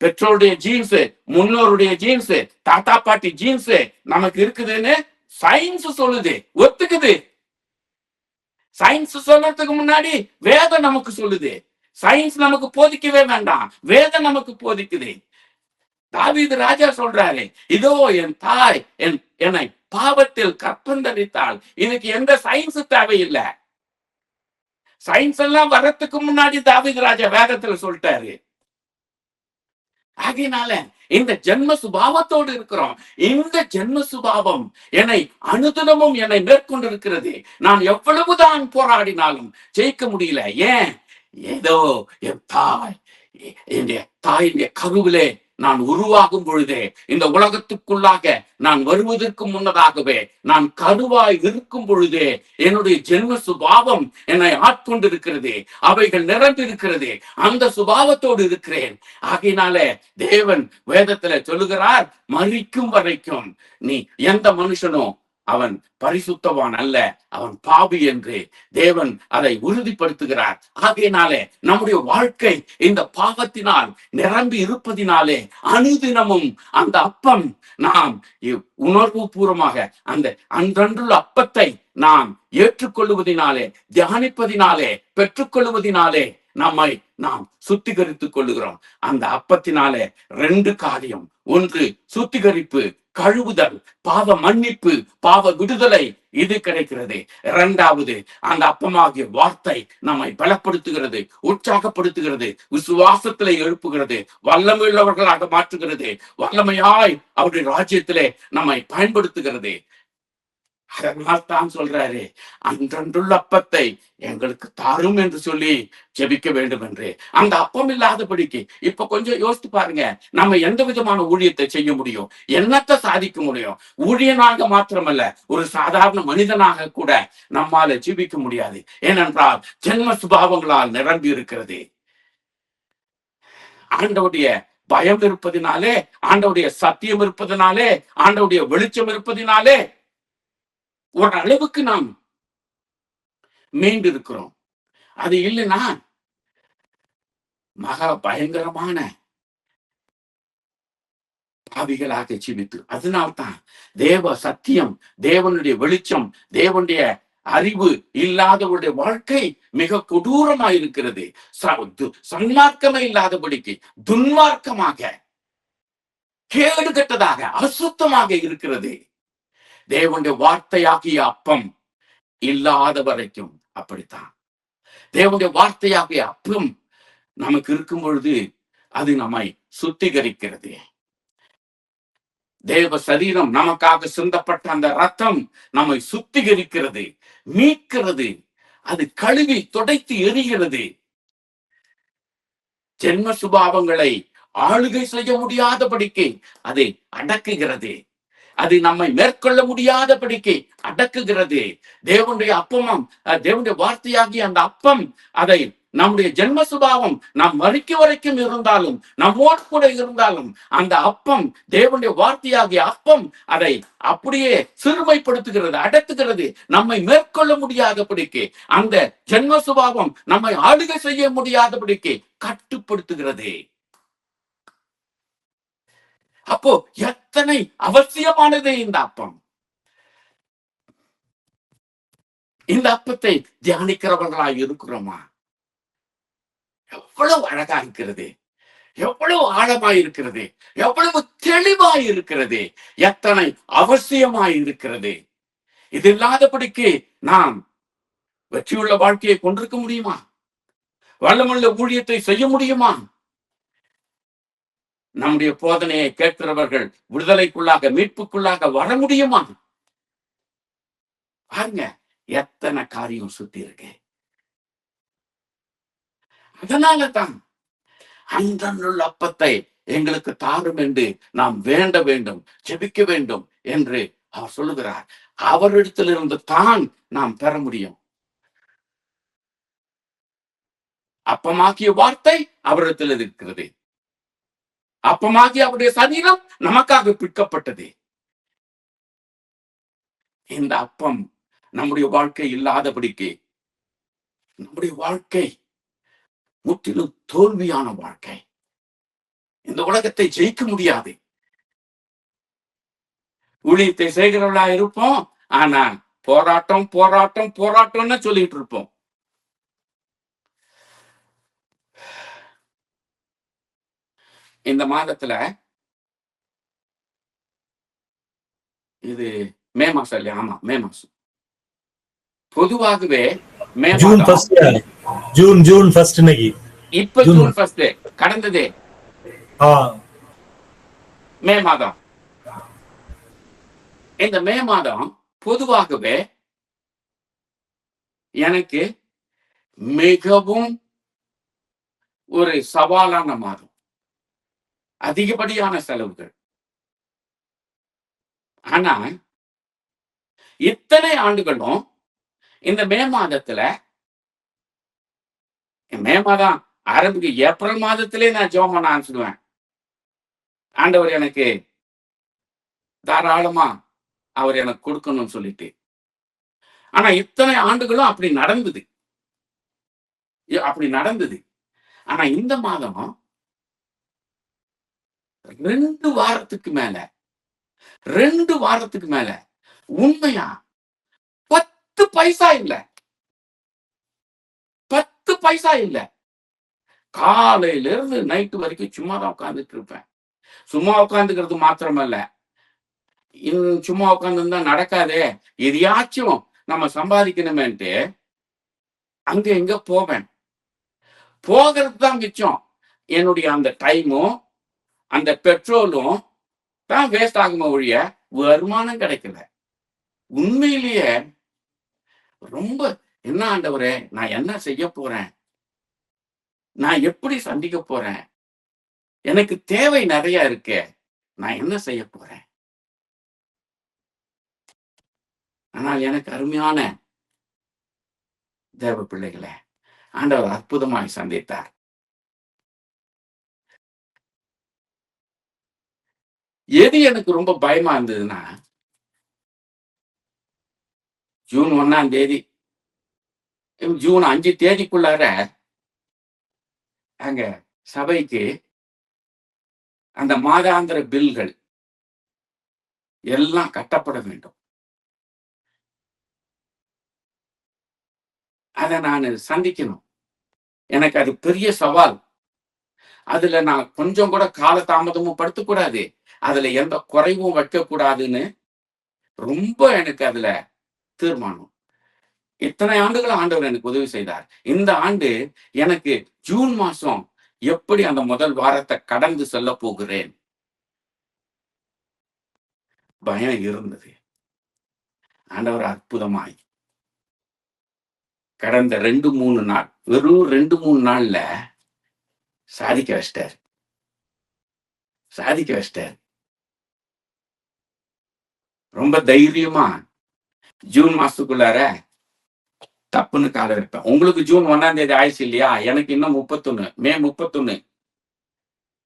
பெற்றோருடைய ஜீன்ஸ், முன்னோருடைய ஜீன்ஸ், தாத்தா பாட்டி ஜீன்ஸ் நமக்கு இருக்குதுன்னு சயின்ஸ் சொல்லுது, ஒத்துக்குது. சயின்ஸ் சொல்றதுக்கு முன்னாடி வேதம் நமக்கு சொல்லுது. சயின்ஸ் நமக்கு போதிக்கவே வேண்டாம், வேதம் நமக்கு போதிக்குது. தாவீது ராஜா சொல்றாரு, இதோ என் தாய் என்னை பாவத்தில் கற்பந்தரித்தாள். இதுக்கு எந்த சயின்ஸ் தேவையில்லை. சயின்ஸ் எல்லாம் வர்றதுக்கு முன்னாடி தாவீது ராஜா வேதத்துல சொல்லிட்டாரு. ஆகையினால இந்த ஜென்ம சுபாவத்தோடு இருக்கிறோம். இந்த ஜென்ம சுபாவம் என்னை அனுதினமும் என்னை மேற்கொண்டிருக்கிறது. நான் எவ்வளவுதான் போராடினாலும் ஜெயிக்க முடியல. ஏன்? ஏதோ என் தாய் கருவிலே நான் உருவாகும் பொழுதே, இந்த உலகத்துக்குள்ளாக நான் வருவதற்கு முன்னதாகவே, நான் கருவாய் இருக்கும் பொழுதே என்னுடைய ஜென்ம சுபாவம் என்னை ஆட்கொண்டிருக்கிறது, அவைகள் நிரம்பியிருக்கிறது. அந்த சுபாவத்தோடு இருக்கிறேன். ஆகையினால தேவன் வேதத்துல சொல்லுகிறார், மரிக்கும் வரைக்கும் நீ எந்த மனுஷனும் அவன் பரிசுத்தவான் அல்ல, அவன் பாவி என்று தேவன் அதை உறுதிப்படுத்துகிறார். ஆகையினாலே நம்முடைய வாழ்க்கை இந்த பாவத்தினால் நிரம்பி இருப்பதினாலே அனுதினமும் அந்த அப்பம் நாம் உணர்வு பூர்வமாக அந்த அன்றன்றுள்ள அப்பத்தை நாம் ஏற்றுக்கொள்ளுவதினாலே, தியானிப்பதினாலே, பெற்றுக்கொள்ளுவதினாலே நம்மை நாம் சுத்திகரித்துக் கொள்ளுகிறோம். அந்த அப்பத்தினாலே 2 காரியம். ஒன்று சுத்திகரிப்பு, கழுவுதல், பாவ மன்னிப்பு, பாவ விடுதலை, இது கிடைக்கிறது. 2வது அந்த அப்பமாகிய வார்த்தை நம்மை பலப்படுத்துகிறது, உற்சாகப்படுத்துகிறது, விசுவாசத்திலே எழுப்புகிறது, வல்லமையுள்ளவர்களாக மாற்றுகிறது, வல்லமையாய் அவருடைய ராஜ்யத்திலே நம்மை பயன்படுத்துகிறது. அதனால் தான் சொல்றாரு, அன்றன்றுள்ள அப்பத்தை எங்களுக்கு தாரும் என்று சொல்லி ஜெபிக்க வேண்டும் என்று. அந்த அப்பம் இல்லாதபடிக்கு இப்ப கொஞ்சம் யோசித்து பாருங்க, நம்ம எந்த விதமான ஊழியத்தை செய்ய முடியும், என்னத்தை சாதிக்க முடியும்? ஊழியனாக மாத்திரமல்ல, ஒரு சாதாரண மனிதனாக கூட நம்மால ஜீவிக்க முடியாது. ஏனென்றால் ஜென்ம சுபாவங்களால் நிரம்பி இருக்கிறது. ஆண்டவுடைய பயம் இருப்பதினாலே, ஆண்டவுடைய சத்தியம் இருப்பதனாலே, ஆண்டவுடைய வெளிச்சம் இருப்பதினாலே ஒரு அளவுக்கு நாம் மீண்டு இருக்கிறோம். அது இல்லைன்னா மகா பயங்கரமான பாவிகளாக ஜீவித்து. அதனால்தான் தேவ சத்தியம், தேவனுடைய வெளிச்சம், தேவனுடைய அறிவு இல்லாதவருடைய வாழ்க்கை மிக கொடூரமாக இருக்கிறது. சன்மார்க்கமே இல்லாதபடிக்கு துன்மார்க்கமாக, கேடு கெட்டதாக, அசுத்தமாக இருக்கிறது. தேவனுடைய வார்த்தையாகிய அப்பம் இல்லாத வரைக்கும் அப்படித்தான். தேவனுடைய வார்த்தையாகிய அப்பம் நமக்கு இருக்கும் பொழுது அது நம்மை சுத்திகரிக்கிறது. தேவ சரீரம் நமக்காக சிந்தப்பட்ட அந்த ரத்தம் நம்மை சுத்திகரிக்கிறது, மீட்கிறது, அது கழுவி துடைத்து எரிகிறது. ஜென்ம சுபாவங்களை ஆளுகை செய்ய முடியாதபடிக்கு அதை அடக்குகிறது. அது நம்மை மேற்கொள்ள முடியாதபடிக்கு அடக்குகிறது. தேவனுடைய அப்பமும், தேவனுடைய வார்த்தையாகி அந்த அப்பம், அதை நம்முடைய ஜென்ம சுபாவம் நாம் மறிக்க வரைக்கும் இருந்தாலும், நம்மோடு கூட இருந்தாலும், அந்த அப்பம், தேவனுடைய வார்த்தையாகிய அப்பம் அதை அப்படியே சிறுமைப்படுத்துகிறது, அடக்குகிறது. நம்மை மேற்கொள்ள முடியாதபடிக்கு, அந்த ஜென்ம சுபாவம் நம்மை ஆளுகை செய்ய முடியாதபடிக்கு கட்டுப்படுத்துகிறது. அப்போ எத்தனை அவசியமானது இந்த அப்பம். இந்த அப்பத்தை தியானிக்கிறவர்களாய் இருக்கிறோமா? எவ்வளவு அழகா இருக்கிறது, எவ்வளவு ஆழமாய் இருக்கிறது, எவ்வளவு தெளிவாய் இருக்கிறது, எத்தனை அவசியமாய் இருக்கிறது. இது இல்லாதபடிக்கு நாம் வெற்றியுள்ள வாழ்க்கையை கொண்டிருக்க முடியுமா? வல்லமுள்ள ஊழியத்தை செய்ய முடியுமா? நம்முடைய போதனையை கேட்கிறவர்கள் விடுதலைக்குள்ளாக, மீட்புக்குள்ளாக வர முடியுமா? பாருங்க, எத்தனை காரியம் சுத்தி இருக்கு. அதனால தான் அன்றன்றுள்ள அப்பத்தை எங்களுக்கு தாரும் என்று நாம் வேண்ட வேண்டும், ஜெபிக்க வேண்டும் என்று அவர் சொல்லுகிறார். அவரிடத்திலிருந்து தான் நாம் பெற முடியும். அப்பமாக்கிய வார்த்தை அவரிடத்தில் இருக்கிறது. அப்பமாகி அவருடைய சரீரம் நமக்காக பிற்கப்பட்டது. இந்த அப்பம் நம்முடைய வாழ்க்கை இல்லாதபடிக்கு நம்முடைய வாழ்க்கை முற்றிலும் தோல்வியான வாழ்க்கை. இந்த உலகத்தை ஜெயிக்க முடியாது. ஊழியத்தை செய்கிறவர்களா இருப்போம், ஆனா போராட்டம் போராட்டம் போராட்டம்னு சொல்லிட்டு இருப்போம். இந்த மாதத்துல இது மே மாசம் இல்லையா? ஆமா, மே மாசம். பொதுவாகவே மே ஜூன் 1 இன்னைக்கு. இப்ப ஜூன் 1 கடந்ததே மே மாதம். இந்த மே மாதம் பொதுவாகவே எனக்கு மிகவும் ஒரு சவாலான மாதம். அதிகப்படியான செலவுகள். ஆனா இத்தனை ஆண்டுகளும் இந்த மே மாதத்துல, மே மாதம் ஆரம்பிக்க ஏப்ரல் மாதத்திலே நான் ஜெபம் பண்ண ஆரம்பிச்சிடுவேன். ஆண்டவர் எனக்கு தாராளமா அவர் எனக்கு கொடுக்கணும்னு சொல்லிட்டு. ஆனா இத்தனை ஆண்டுகளும் அப்படி நடந்தது. ஆனா இந்த மாதம் 2 வாரத்துக்கு மேல உண்மையா 10 பைசா இல்ல, 10 பைசா இல்ல. காலையில இருந்து நைட்டு வரைக்கும் சும்மா தான் உட்கார்ந்துட்டு இருப்பேன். சும்மா உட்கார்ந்துக்கிறது மாத்திரமல்ல, சும்மா உட்கார்ந்து நடக்காதே, எதையாச்சும் நம்ம சம்பாதிக்கணுமேன்ட்டு அங்க எங்க போவேன். போகிறது தான் மிச்சம். என்னுடைய அந்த டைமும் அந்த பெட்ரோலும் தான் வேஸ்ட் ஆகுமே ஒழிய வருமானம் கிடைக்கல. உண்மையிலேயே ரொம்ப என்ன ஆண்டவரே, நான் என்ன செய்ய போறேன், நான் எப்படி சந்திக்க போறேன், எனக்கு தேவை நிறைய இருக்கே, நான் என்ன செய்ய போறேன். ஆனால் எனக்கு அருமையான தேவ பிள்ளைகளே, ஆண்டவர் அற்புதமாய் சந்தித்தார். எது எனக்கு ரொம்ப பயமா இருந்ததுன்னா, ஜூன் 1ஆம் தேதி, ஜூன் 5 தேதிக்குள்ளார அங்க சபைக்கு அந்த மாதாந்திர பில்கள் எல்லாம் கட்டப்பட வேண்டும். அதை நான் சந்திக்கணும். எனக்கு அது பெரிய சவால். அதுல நான் கொஞ்சம் கூட காலதாமதமும் படுத்தக்கூடாது, அதுல எந்த குறைவும் வைக்க கூடாதுன்னு ரொம்ப எனக்கு அதுல தீர்மானம். இத்தனை ஆண்டுகள் ஆண்டவர் எனக்கு உதவி செய்தார். இந்த ஆண்டு எனக்கு ஜூன் மாசம் எப்படி அந்த முதல் வாரத்தை கடந்து செல்ல போகிறேன் பயம் இருந்தது. ஆண்டவர் அற்புதமாய் கடந்த 2-3 நாள், வெறும் 2-3 நாள்ல சாதிக்க வச்சிட்டார். ரொம்ப தைரியமா ஜூன் மாசத்துக்குள்ளார தப்புன்னு கால வைப்பேன். உங்களுக்கு ஜூன் 1ஆம் தேதி ஆயிடுச்சு இல்லையா? எனக்கு இன்னும் 31, மே 31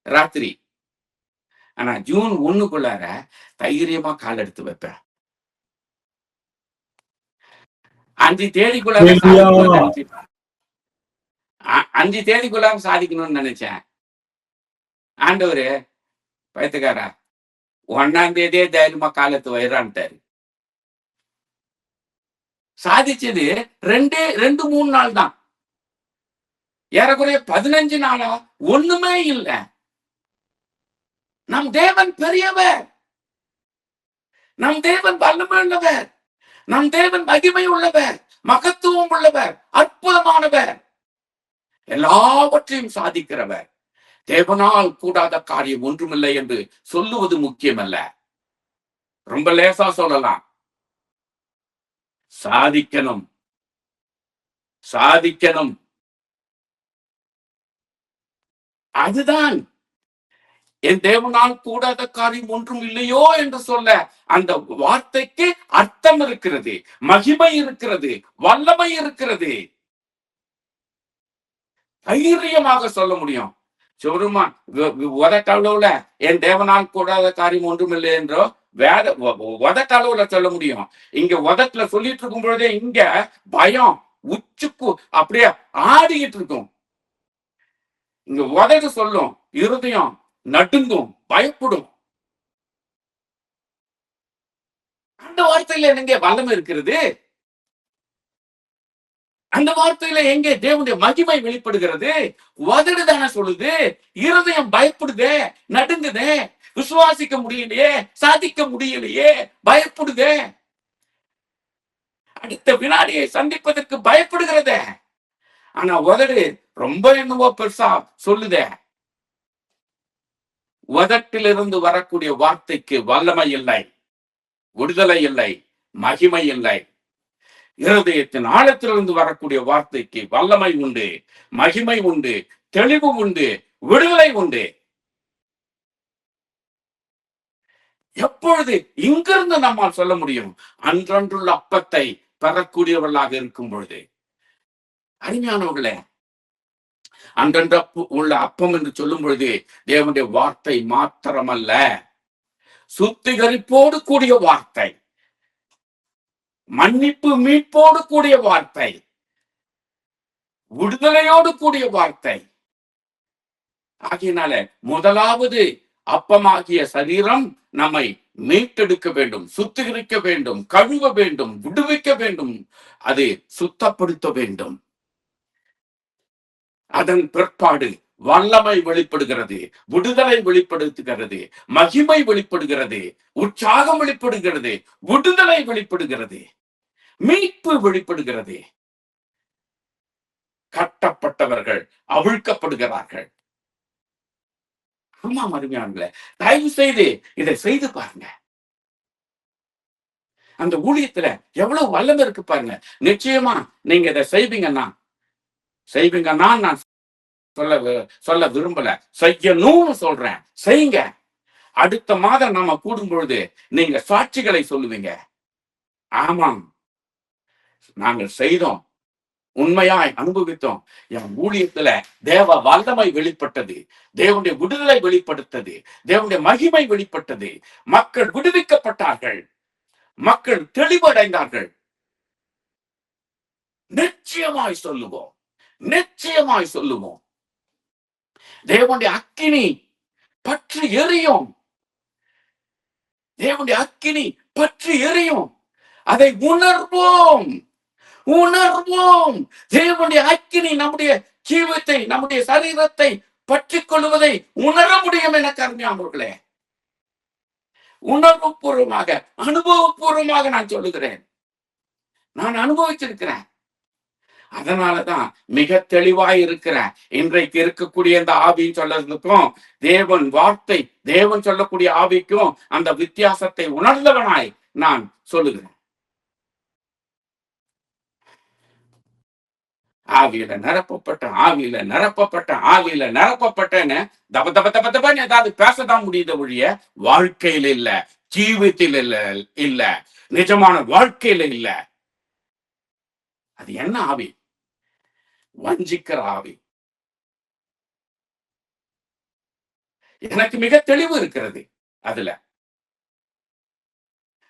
ராத்திரி. ஆனா ஜூன் 1க்குள்ளார தைரியமா கால் எடுத்து வைப்பேன். 5 தேதிக்குள்ளார 5 தேதிக்குள்ளார சாதிக்கணும்னு நினைச்சேன். ஆண்டவரு பைத்தியக்காரா, 1ஆம் தேதியே தைரியமா காலத்து வைரான்ட்டாரு. சாதிச்சது 2-3 நாள் தான். ஏறக்குறைய 15 நாளா ஒண்ணுமே இல்லை. நம் தேவன் பெரியவர், நம் தேவன் வல்லமை உள்ளவர், நம் தேவன் மகிமை உள்ளவர், மகத்துவம் உள்ளவர், அற்புதமானவர், எல்லாவற்றையும் சாதிக்கிறவர். தேவனால் கூடாத காரியம் ஒன்றுமில்லை என்று சொல்லுவது முக்கியமல்ல, ரொம்ப லேசா சொல்லலாம். சாதிக்கணும். அதுதான் என் தேவனால் கூடாத காரியம் ஒன்றும் இல்லையோ என்று சொல்ல அந்த வார்த்தைக்கு அர்த்தம் இருக்கிறது, மகிமை இருக்கிறது, வல்லமை இருக்கிறது. தைரியமாக சொல்ல முடியும். சும்மா உதட்டளவுல என் தேவனால் கூடாத காரியம் ஒன்றும் இல்லை என்றோ உதட்டளவுல சொல்ல முடியும். இங்க உதட்டுல சொல்லிட்டு இருக்கும் பொழுதே இங்க பயம் உச்சுக்கு அப்படியே ஆடிக்கிட்டு இருக்கும். இங்க உதடு சொல்லும், இருதயம் நடுங்கும், பயப்படும். அந்த வார்த்தையில எங்க வல்லமை இருக்கிறது? அந்த வார்த்தையில எங்கே தேவனுடைய மகிமை வெளிப்படுகிறது? உதடு தானே சொல்லுது, இருதயம் பயப்படுதே, நடுங்குதே, விசுவாசிக்க முடியலையே, சாதிக்க முடியலையே, பயப்படுதே, அடுத்த வினாடியை சந்திப்பதற்கு பயப்படுகிறதே. ஆனா உதடு ரொம்ப என்னவோ பெருசா சொல்லுதே. உதட்டிலிருந்து வரக்கூடிய வார்த்தைக்கு வல்லமை இல்லை, விடுதலை இல்லை, மகிமை இல்லை. இருதயத்தின் ஆழத்திலிருந்து வரக்கூடிய வார்த்தைக்கு வல்லமை உண்டு, மகிமை உண்டு, தெளிவு உண்டு, விடுதலை உண்டு. எப்பொழுது இங்கிருந்து நம்மால் சொல்ல முடியும்? அன்றன்றுள்ள அப்பத்தை பெறக்கூடியவர்களாக இருக்கும் பொழுது. அருமையானவர்களே, அன்றன்ற உள்ள அப்பம் என்று சொல்லும் பொழுது தேவனுடைய வார்த்தை மாத்திரமல்ல, சுத்திகரிப்போடு கூடிய வார்த்தை, மன்னிப்பு மீட்போடு கூடிய வார்த்தை, விடுதலையோடு கூடிய வார்த்தை. ஆகையினால முதலாவது அப்பமாகிய சரீரம் நம்மை மீட்டெடுக்க வேண்டும், சுத்திகரிக்க வேண்டும், கழுவ வேண்டும், விடுவிக்க வேண்டும், அது சுத்தப்படுத்த வேண்டும். அதன் பிற்பாடு வல்லமை வெளிப்படுகிறது, விடுதலை வெளிப்படுத்துகிறது, மகிமை வெளிப்படுகிறது, உற்சாகம் வெளிப்படுகிறது, விடுதலை வெளிப்படுகிறது, மீட்பு வெளிப்படுகிறது. கட்டப்பட்டவர்கள் அவிழ்க்கப்படுகிறார்கள். ஆமா அருமையானங்களே, தயவு செய்து இதை செய்து பாருங்க. அந்த ஊழியத்துல எவ்வளவு வல்லமை இருக்கு பாருங்க. நிச்சயமா நீங்க இதை செய்வீங்கன்னா நான் சொல்ல விரும்பல, செய்யணும்னு சொல்றேன். செய்யுங்க. அடுத்த மாதம் நாம கூடும் பொழுது நீங்க சாட்சிகளை சொல்லுவீங்க. ஆமாம், நாங்கள் செய்தோம், உண்மையாய் அனுபவித்தோம். என் ஊழியத்துல தேவ வல்லமை வெளிப்பட்டது, தேவனுடைய விடுதலை வெளிப்படுத்தது, தேவனுடைய மகிமை வெளிப்பட்டது, மக்கள் விடுவிக்கப்பட்டார்கள், மக்கள் தெளிவடைந்தார்கள். நிச்சயமாய் சொல்லுவோம், நிச்சயமாய் சொல்லுவோம். தேவனுடைய அக்கினி பற்றி எரியும், தேவனுடைய அக்கினி பற்றி எரியும். அதை உணர்வோம், உணர்வோம். தேவனுடைய அக்கினி நம்முடைய ஜீவத்தை, நம்முடைய சரீரத்தை பற்றி கொள்வதை உணர முடியும். என கருமையானவர்களே, உணர்வு பூர்வமாக, அனுபவபூர்வமாக நான் சொல்லுகிறேன். நான் அனுபவிச்சிருக்கிறேன். அதனாலதான் மிக தெளிவாய் இருக்கிறேன். இன்றைக்கு இருக்கக்கூடிய இந்த ஆவின்னு சொல்றதுக்கும் தேவன் வார்த்தை, தேவன் சொல்லக்கூடிய ஆவிக்கும் அந்த வித்தியாசத்தை உணர்ந்தவனாய் நான் சொல்லுகிறேன். ஆவியில நிரப்பப்பட்ட, ஆவியில நிரப்பப்பட்ட, ஆவியில நிரப்பப்பட்டன்னு தப தப தப தபன்னு ஏதாவது பேசதான் முடியுத ஒழிய வாழ்க்கையில இல்ல, ஜீவித்தில் இல்ல, நிஜமான வாழ்க்கையில இல்ல. அது என்ன ஆவி? வஞ்சிக்கிற ஆவி. எனக்கு மிக தெளிவு இருக்கிறது. அதுல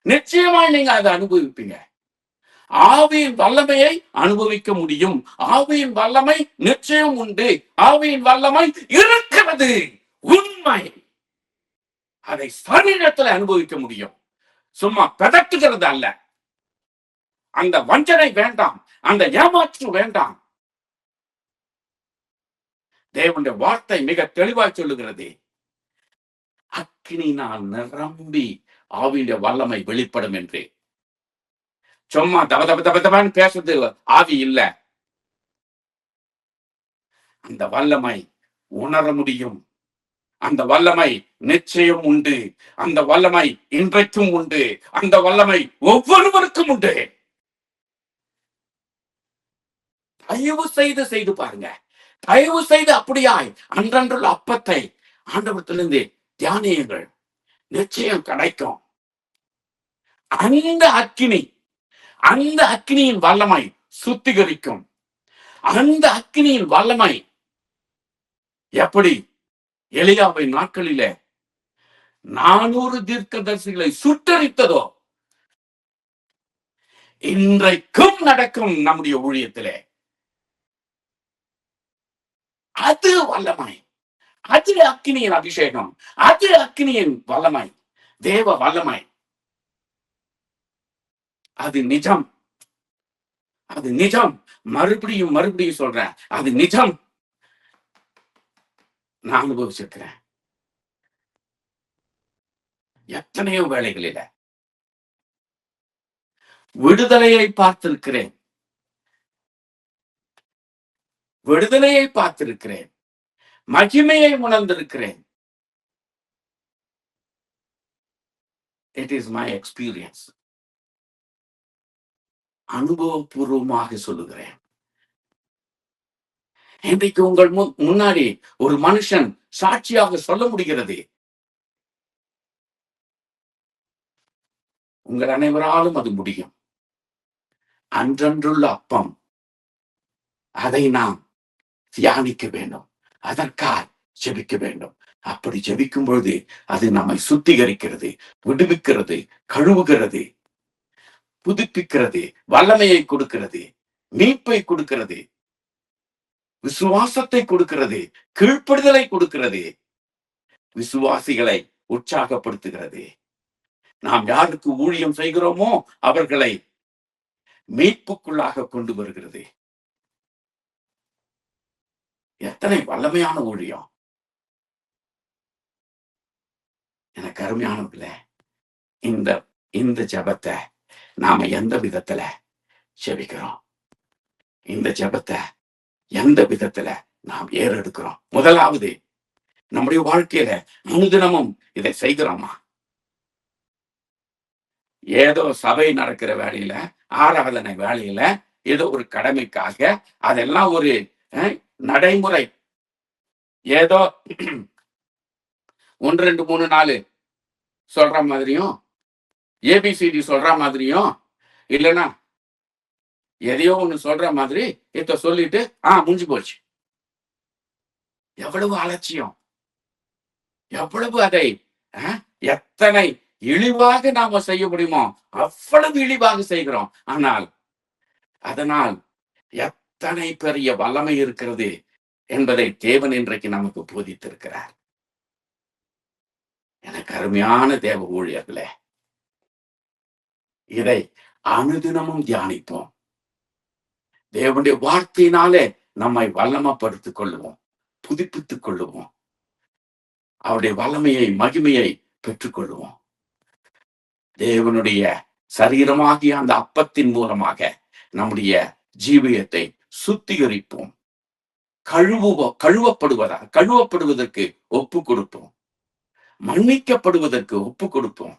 நிச்சயமா நீங்க அதை அனுபவிப்பீங்க. ஆவியின் வல்லமையை அனுபவிக்க முடியும். ஆவியின் வல்லமை நிச்சயம் உண்டு. ஆவியின் வல்லமை இருக்கிறது, உண்மை. அதை சரீரத்தில் அனுபவிக்க முடியும். சும்மா பதட்டுகிறது அல்ல. அந்த வஞ்சனை வேண்டாம், அந்த ஏமாற்று வேண்டாம். தேவனுடைய வார்த்தை மிக தெளிவாய் சொல்லுகிறது, அக்கினினால் நிரம்பி ஆவியுடைய வல்லமை வெளிப்படும் என்று. சும்மா தப தப தப தபான்னு பேசுறது ஆவி இல்ல. அந்த வல்லமை உணர முடியும். அந்த வல்லமை நிச்சயம் உண்டு. அந்த வல்லமை இன்றைக்கும் உண்டு. அந்த வல்லமை ஒவ்வொருவருக்கும் உண்டு. தயவு செய்து பாருங்க. தயவு செய்து அப்படியாய் அன்றன்றுள்ள அப்பத்தை ஆண்டவரத்திலிருந்து தியானியுங்கள். நிச்சயம் கிடைக்கும். அந்த அக்கினி, அந்த அக்கினியின் வல்லமை சுத்திகரிக்கும். அந்த அக்கினியின் வல்லமை எப்படி எலியாவை நாட்களிலே 400 தீர்க்கதரிசிகளை சுட்டரித்ததோ, இன்றைக்கும் நடக்கும் நம்முடைய ஊழியத்திலே. அது வல்லமை, அது அக்கினியின் அபிஷேகம், அது அக்கினியின் வல்லமை, தேவ வல்லமை. அது நிஜம், அது நிஜம். மறுபடியும் சொல்றேன், அது நிஜம். நான் அனுபவிச்சிருக்கிறேன் எத்தனையோ வேளைகளில. விடுதலையை பார்த்திருக்கிறேன், விடுதலையை பார்த்திருக்கிறேன், மகிமையை உணர்ந்திருக்கிறேன். It is my experience. அனுபவபூர்வமாக சொல்லுகிறேன். இன்றைக்கு உங்கள் முன்னாடி ஒரு மனுஷன் சாட்சியாக சொல்ல முடிகிறது. உங்கள் அனைவராலும் அது முடியும். அன்றன்றுள்ள அப்பம், அதை நாம் தியானிக்க வேண்டும், அதற்காக ஜெபிக்க வேண்டும். அப்படி ஜெபிக்கும் பொழுது அது நம்மை சுத்திகரிக்கிறது, விடுவிக்கிறது, கழுவுகிறது. புதுப்பிக்கிறது, வல்லமையை கொடுக்கிறது, மீட்பை கொடுக்கிறது, விசுவாசத்தை கொடுக்கிறது, கீழ்ப்படுதலை கொடுக்கிறது, விசுவாசிகளை உற்சாகப்படுத்துகிறது. நாம் யாருக்கு ஊழியம் செய்கிறோமோ அவர்களை மீட்புக்குள்ளாக கொண்டு வருகிறது. எத்தனை வல்லமையான ஊழியம்! எனக்கு அருமையான பிள்ளை, இந்த இந்த ஜெபத்தை நாம எந்த விதத்துல செபிக்கிறோம்? இந்த ஜெபத்தை எந்த விதத்துல நாம் ஏறெடுக்கிறோம்? முதலாவது, நம்முடைய வாழ்க்கையில அனுதினமும் இதை செய்கிறோமா? ஏதோ சபை நடக்கிற வேலையில, ஆராதனை வேலையில, ஏதோ ஒரு கடமைக்காக, அதெல்லாம் ஒரு நடைமுறை, ஏதோ 1 2 3 4 சொல்ற மாதிரியும், ஏபிசிடி சொல்ற மாதிரியும், இல்லைன்னா எதையோ ஒண்ணு சொல்ற மாதிரி இத சொல்லிட்டு முடிஞ்சு போச்சு. எவ்வளவு அலட்சியம்! எவ்வளவு அதை எத்தனை இழிவாக நாம செய்ய முடியுமோ அவ்வளவு இழிவாக செய்கிறோம். ஆனால் அதனால் எத்தனை பெரிய வல்லமை இருக்கிறது என்பதை தேவன் இன்றைக்கு நமக்கு போதித்திருக்கிறார். எனக்கு அருமையான தேவ ஊழியர்களே, இதை அனுதினமும் தியானிப்போம். தேவனுடைய வார்த்தையினாலே நம்மை வல்லமைப்படுத்திக் கொள்ளுவோம், புதுப்பித்துக் கொள்ளுவோம், அவருடைய வல்லமையை, மகிமையை பெற்றுக் கொள்ளுவோம். தேவனுடைய சரீரமாகிய அந்த அப்பத்தின் மூலமாக நம்முடைய ஜீவியத்தை சுத்திகரிப்போம், கழுவப்படுவதற்கு ஒப்பு கொடுப்போம், மன்னிக்கப்படுவதற்கு ஒப்பு கொடுப்போம்.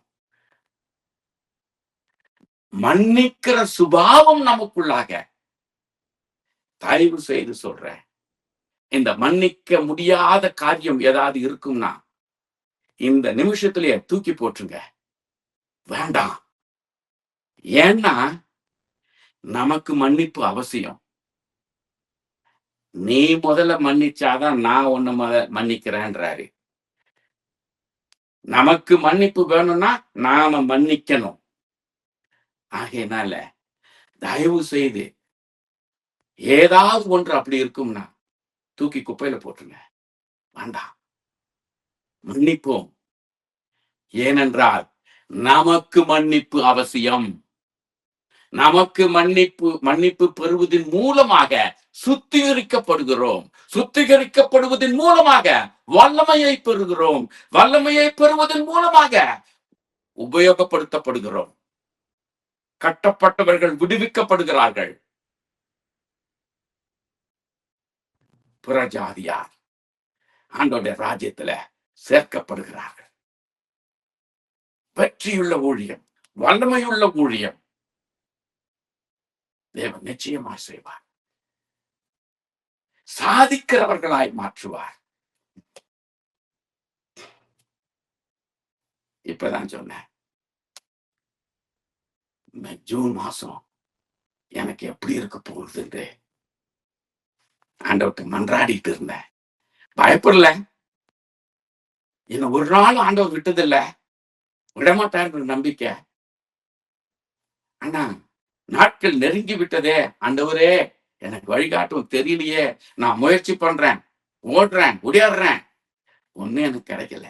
மன்னிக்கிற சுபாவம் நமக்குள்ளாக, தயவு செய்து சொல்றேன், இந்த மன்னிக்க முடியாத காரியம் ஏதாவது இருக்கும்னா இந்த நிமிஷத்திலேயே தூக்கி போட்டுருங்க, வேண்டாம். ஏன்னா நமக்கு மன்னிப்பு அவசியம். நீ முதல்ல மன்னிச்சாதான் நான் உன்னை மன்னிக்கிறேன்றாரு. நமக்கு மன்னிப்பு வேணும்னா நாம மன்னிக்கணும். ஆகையினால தயவு செய்து ஏதாவது ஒன்று அப்படி இருக்கும்னா தூக்கி குப்பையில போட்டுருங்க, வேண்டாம். மன்னிப்போம். ஏனென்றால் நமக்கு மன்னிப்பு அவசியம். நமக்கு மன்னிப்பு பெறுவதன் மூலமாக சுத்திகரிக்கப்படுகிறோம். சுத்திகரிக்கப்படுவதன் மூலமாக வல்லமையை பெறுகிறோம். வல்லமையை பெறுவதன் மூலமாக உபயோகப்படுத்தப்படுகிறோம். கட்டப்பட்டவர்கள் விடுவிக்கப்படுகிறார்கள். புறஜாதியார் ஆண்டவருடைய ராஜ்யத்துல சேர்க்கப்படுகிறார்கள். வெற்றியுள்ள ஊழியம், வல்லமையுள்ள ஊழியம் தேவன் நிச்சயமாய் செய்வார். சாதிக்கிறவர்களாய் மாற்றுவார். இப்பதான் சொன்னேன், ஜூன் மாசம் எனக்கு எப்படி இருக்க போகுது ஆண்டவர்கிட்ட மன்றாடிட்டு இருந்தேன். பயப்படல, என்ன ஒரு நாள் ஆண்டவர் விட்டதில்ல, விடமாட்டார் நம்பிக்கை. ஆனா நாட்கள் நெருங்கி விட்டதே, ஆண்டவரே எனக்கு வழிகாட்டும் தெரியலையே, நான் முயற்சி பண்றேன், ஓடுறேன், ஓடியாடுறேன், ஒண்ணு எனக்கு கிடைக்கல.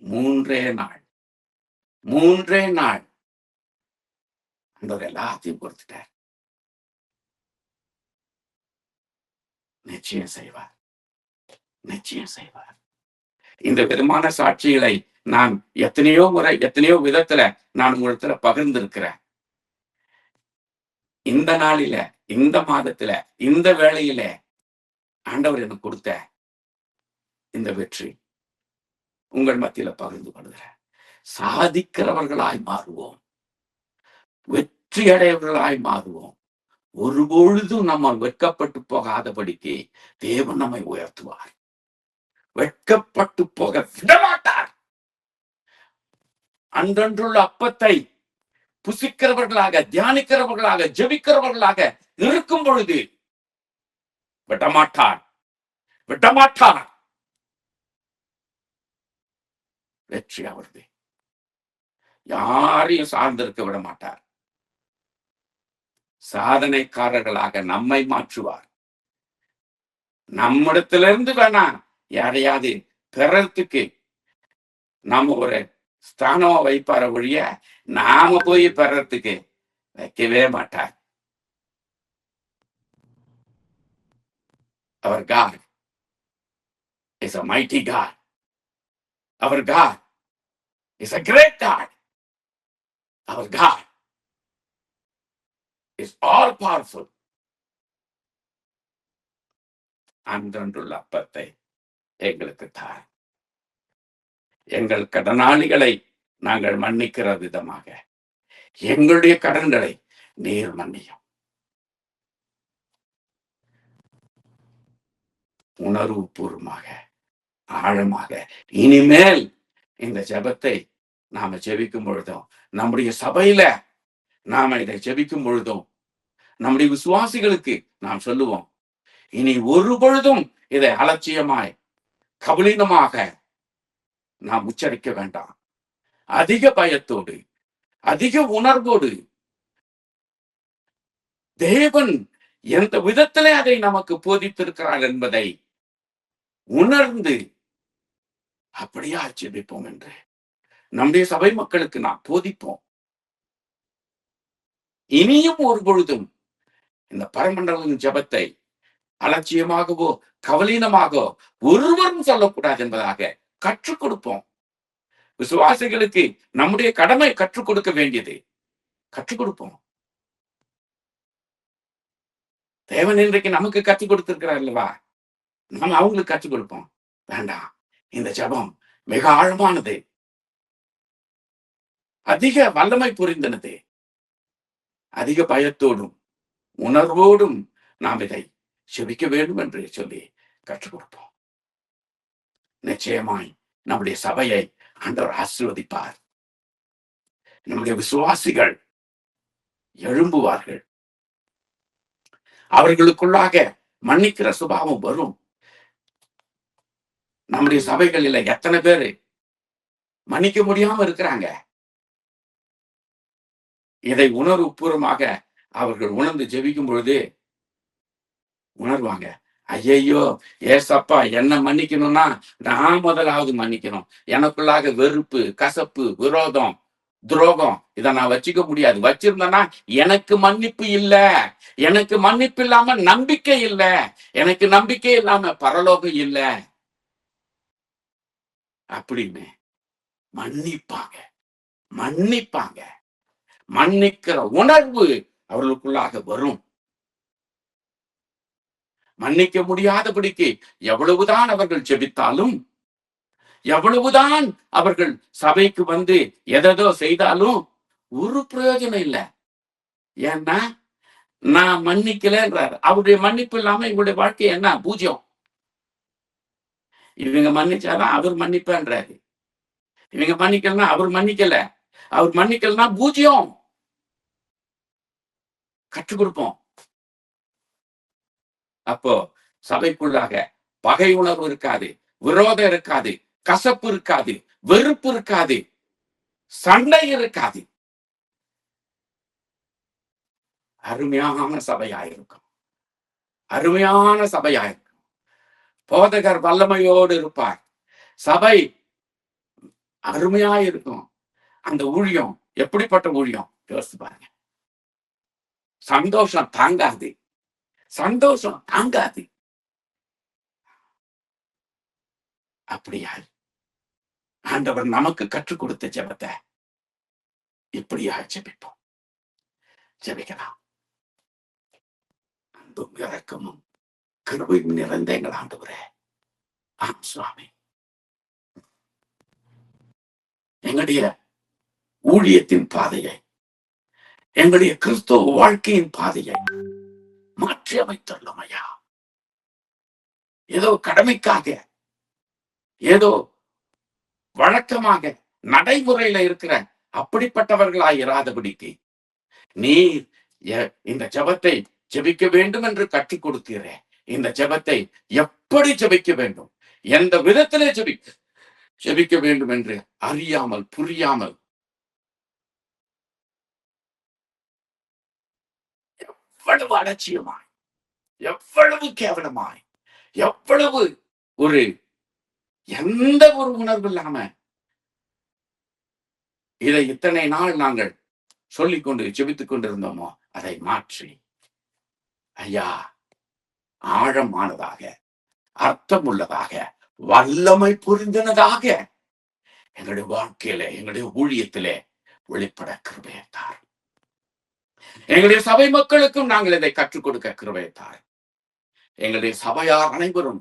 3 நாள் ஆண்டவர் எல்லாத்தையும் கொடுத்துட்டார். நிச்சயம் செய்வார், நிச்சயம் செய்வார். இந்த விதமான சாட்சிகளை நான் எத்தனையோ முறை, எத்தனையோ விதத்துல நான் உங்களிடத்துல பகிர்ந்திருக்கிறேன். இந்த நாளில, இந்த மாதத்துல, இந்த வேளையில ஆண்டவர் எனக்கு கொடுத்த இந்த வெற்றி உங்கள் மத்தியில பகிர்ந்து கொள்கிறேன். சாதிக்கிறவர்களாய் மாறுவோம், வெற்றி அடையவர்களாய் மாறுவோம். ஒருபொழுதும் நம்ம வெட்கப்பட்டு போகாதபடிக்கு தேவன் நம்மை உயர்த்துவார். வெட்கப்பட்டு போக விடமாட்டார். அன்றன்றுள்ள அப்பத்தை புசிக்கிறவர்களாக, தியானிக்கிறவர்களாக, ஜெபிக்கிறவர்களாக இருக்கும் பொழுது விடமாட்டார், விடமாட்டார். வெற்றி அவரது. யாரையும் சார்ந்திருக்க விட மாட்டார். சாதனைக்காரர்களாக நம்மை மாற்றுவார். நம்மிடத்திலிருந்து வேணா யாரையாவது பெறறதுக்கு நாம ஒரு ஸ்தானமா வைப்பார ஒழிய நாம போய் பெறறதுக்கு வைக்கவே மாட்டார். Our God is a mighty God. Our God is a great God. Our God is all powerful. அன்றன்றுள்ள அப்பத்தை எங்களுக்கு தார். எங்கள் கடனாளிகளை நாங்கள் மன்னிக்கிற விதமாக எங்களுடைய கடன்களை நீர் மன்னியும். உணர்வு பூர்வமாக ஆழமாக இனிமேல் இந்த ஜெபத்தை நாம ஜெபிக்கும் பொழுதும், நம்முடைய சபையில நாம இதை ஜெபிக்கும் பொழுதும், நம்முடைய விசுவாசிகளுக்கு நாம் சொல்லுவோம், இனி ஒரு பொழுதும் இதை அலட்சியமாய் கபலீனமாக நாம் உச்சரிக்க வேண்டாம். அதிக பயத்தோடு அதிக உணர்வோடு தேவன் எந்த விதத்திலே அதை நமக்கு போதித்திருக்கிறார் என்பதை உணர்ந்து அப்படியா ஜெபிப்போம் என்று நம்முடைய சபை மக்களுக்கு நாம் போதிப்போம். இனியும் ஒரு பொழுதும் இந்த பரமண்டலின் ஜெபத்தை அலட்சியமாகவோ கவலீனமாகவோ ஒருவரும் சொல்லக்கூடாது என்பதாக கற்றுக் கொடுப்போம். விசுவாசிகளுக்கு நம்முடைய கடமை கற்றுக் கொடுக்க வேண்டியது கற்றுக் கொடுப்போம். தேவன் இன்றைக்கு நமக்கு கற்றுக் கொடுத்திருக்கிறார் அல்லவா, நாம் அவங்களுக்கு கற்றுக் கொடுப்போம். வேண்டாம், இந்த ஜெபம் மிக ஆழமானது, அதிக வல்லமை புரிந்தனது. அதிக பயத்தோடும் உணர்வோடும் நாம் இதை செபிக்க வேண்டும் என்று சொல்லி கற்றுக் கொடுப்போம். நிச்சயமாய் நம்முடைய சபையை ஆண்டவர் ஆசீர்வதிப்பார். நம்முடைய விசுவாசிகள் எழும்புவார்கள். அவர்களுக்குள்ளாக மன்னிக்கிற சுபாவம் வரும். நம்முடைய சபைகளில் எத்தனை பேரு மன்னிக்க முடியாம இருக்கிறாங்க. இதை உணர்வு பூர்வமாக அவர்கள் உணர்ந்து ஜெபிக்கும் பொழுது உணர்வாங்க, ஐயையோ ஏசப்பா என்ன மன்னிக்கணும்னா நான் முதலாவது மன்னிக்கணும். எனக்குள்ளாக வெறுப்பு, கசப்பு, விரோதம், துரோகம் இதை நான் வச்சுக்க முடியாது. வச்சிருந்தேன்னா எனக்கு மன்னிப்பு இல்ல, எனக்கு மன்னிப்பு இல்லாம நம்பிக்கை இல்ல, எனக்கு நம்பிக்கை இல்லாம பரலோகம் இல்ல அப்படின்னு மன்னிப்பாங்க. மன்னிப்பாங்க. மன்னிக்கிற உணர்வு அவர்களுக்குள்ளாக வரும். மன்னிக்க முடியாதபடிக்கு எவ்வளவுதான் அவர்கள் ஜெபித்தாலும், எவ்வளவுதான் அவர்கள் சபைக்கு வந்து எதோ செய்தாலும் ஒரு பிரயோஜனம் இல்லை. ஏன்னா நான் மன்னிக்கலன்றார். அவருடைய மன்னிப்பு இல்லாம இவருடைய வாழ்க்கை என்ன பூஜ்யம். இவங்க மன்னிச்சாதான் அவர் மன்னிப்பேன்றாரு. இவங்க மன்னிக்கலன்னா அவர் மன்னிக்கல. அவர் மன்னிக்கலன்னா பூஜ்யம். கற்றுக் கொடுப்போம். அப்போ சபைக்குள்ளாக பகை உணர்வு இருக்காது, விரோதம் இருக்காது, கசப்பு இருக்காது, வெறுப்பு இருக்காது, சண்டை இருக்காது. அருமையான சபையாயிருக்கும். அருமையான சபையாயிருக்கும். போதகர் வல்லமையோடு இருப்பார். சபை அருமையாயிருக்கும். அந்த ஊழியம் எப்படிப்பட்ட ஊழியம் யோசிச்சு பாருங்க. சந்தோஷம் தாங்காது. சந்தோஷம் தாங்காது. அப்படியா ஆண்டவர் நமக்கு கற்றுக் கொடுத்த ஜெபத்தை இப்படியா ஜெபிப்போம். ஜெபிக்கலாம். அன்பும் இரக்கமும் கிருபையும் நிறைந்த எங்கள் ஆண்டவரே, ஆம் சுவாமி, எங்களுடைய ஊழியத்தின் பாதையை, எங்களுடைய கிறிஸ்துவ வாழ்க்கையின் பாதையை மாற்றி அமைத்துள்ளோம் ஐயா. ஏதோ கடமைக்காக, ஏதோ வழக்கமாக நடைமுறையில இருக்கிற அப்படிப்பட்டவர்களாய் இராதபடிக்கு நீர் இந்த ஜெபத்தை ஜெபிக்க வேண்டும் என்று கற்றுக் கொடுத்தீரே. இந்த ஜெபத்தை எப்படி ஜெபிக்க வேண்டும், எந்த விதத்திலே ஜெபிக்க வேண்டும் என்று அறியாமல் புரியாமல் எவ்வளவு அலட்சியமாய், எவ்வளவு கேவலமாய், எவ்வளவு ஒரு எந்த ஒரு உணர்வு இல்லாம இதை இத்தனை நாள் நாங்கள் சொல்லிக்கொண்டு ஜெபித்துக் கொண்டிருந்தோமோ அதை மாற்றி, ஐயா, ஆழமானதாக, அர்த்தம் உள்ளதாக, வல்லமை புரிந்தனதாக எங்களுடைய வாழ்க்கையில, எங்களுடைய ஊழியத்திலே வெளிப்பட கிருபையத்தார். எங்களுடைய சபை மக்களுக்கும் நாங்கள் இதை கற்றுக் கொடுக்க கிருபையத்தார். எங்களுடைய சபையார் அனைவரும்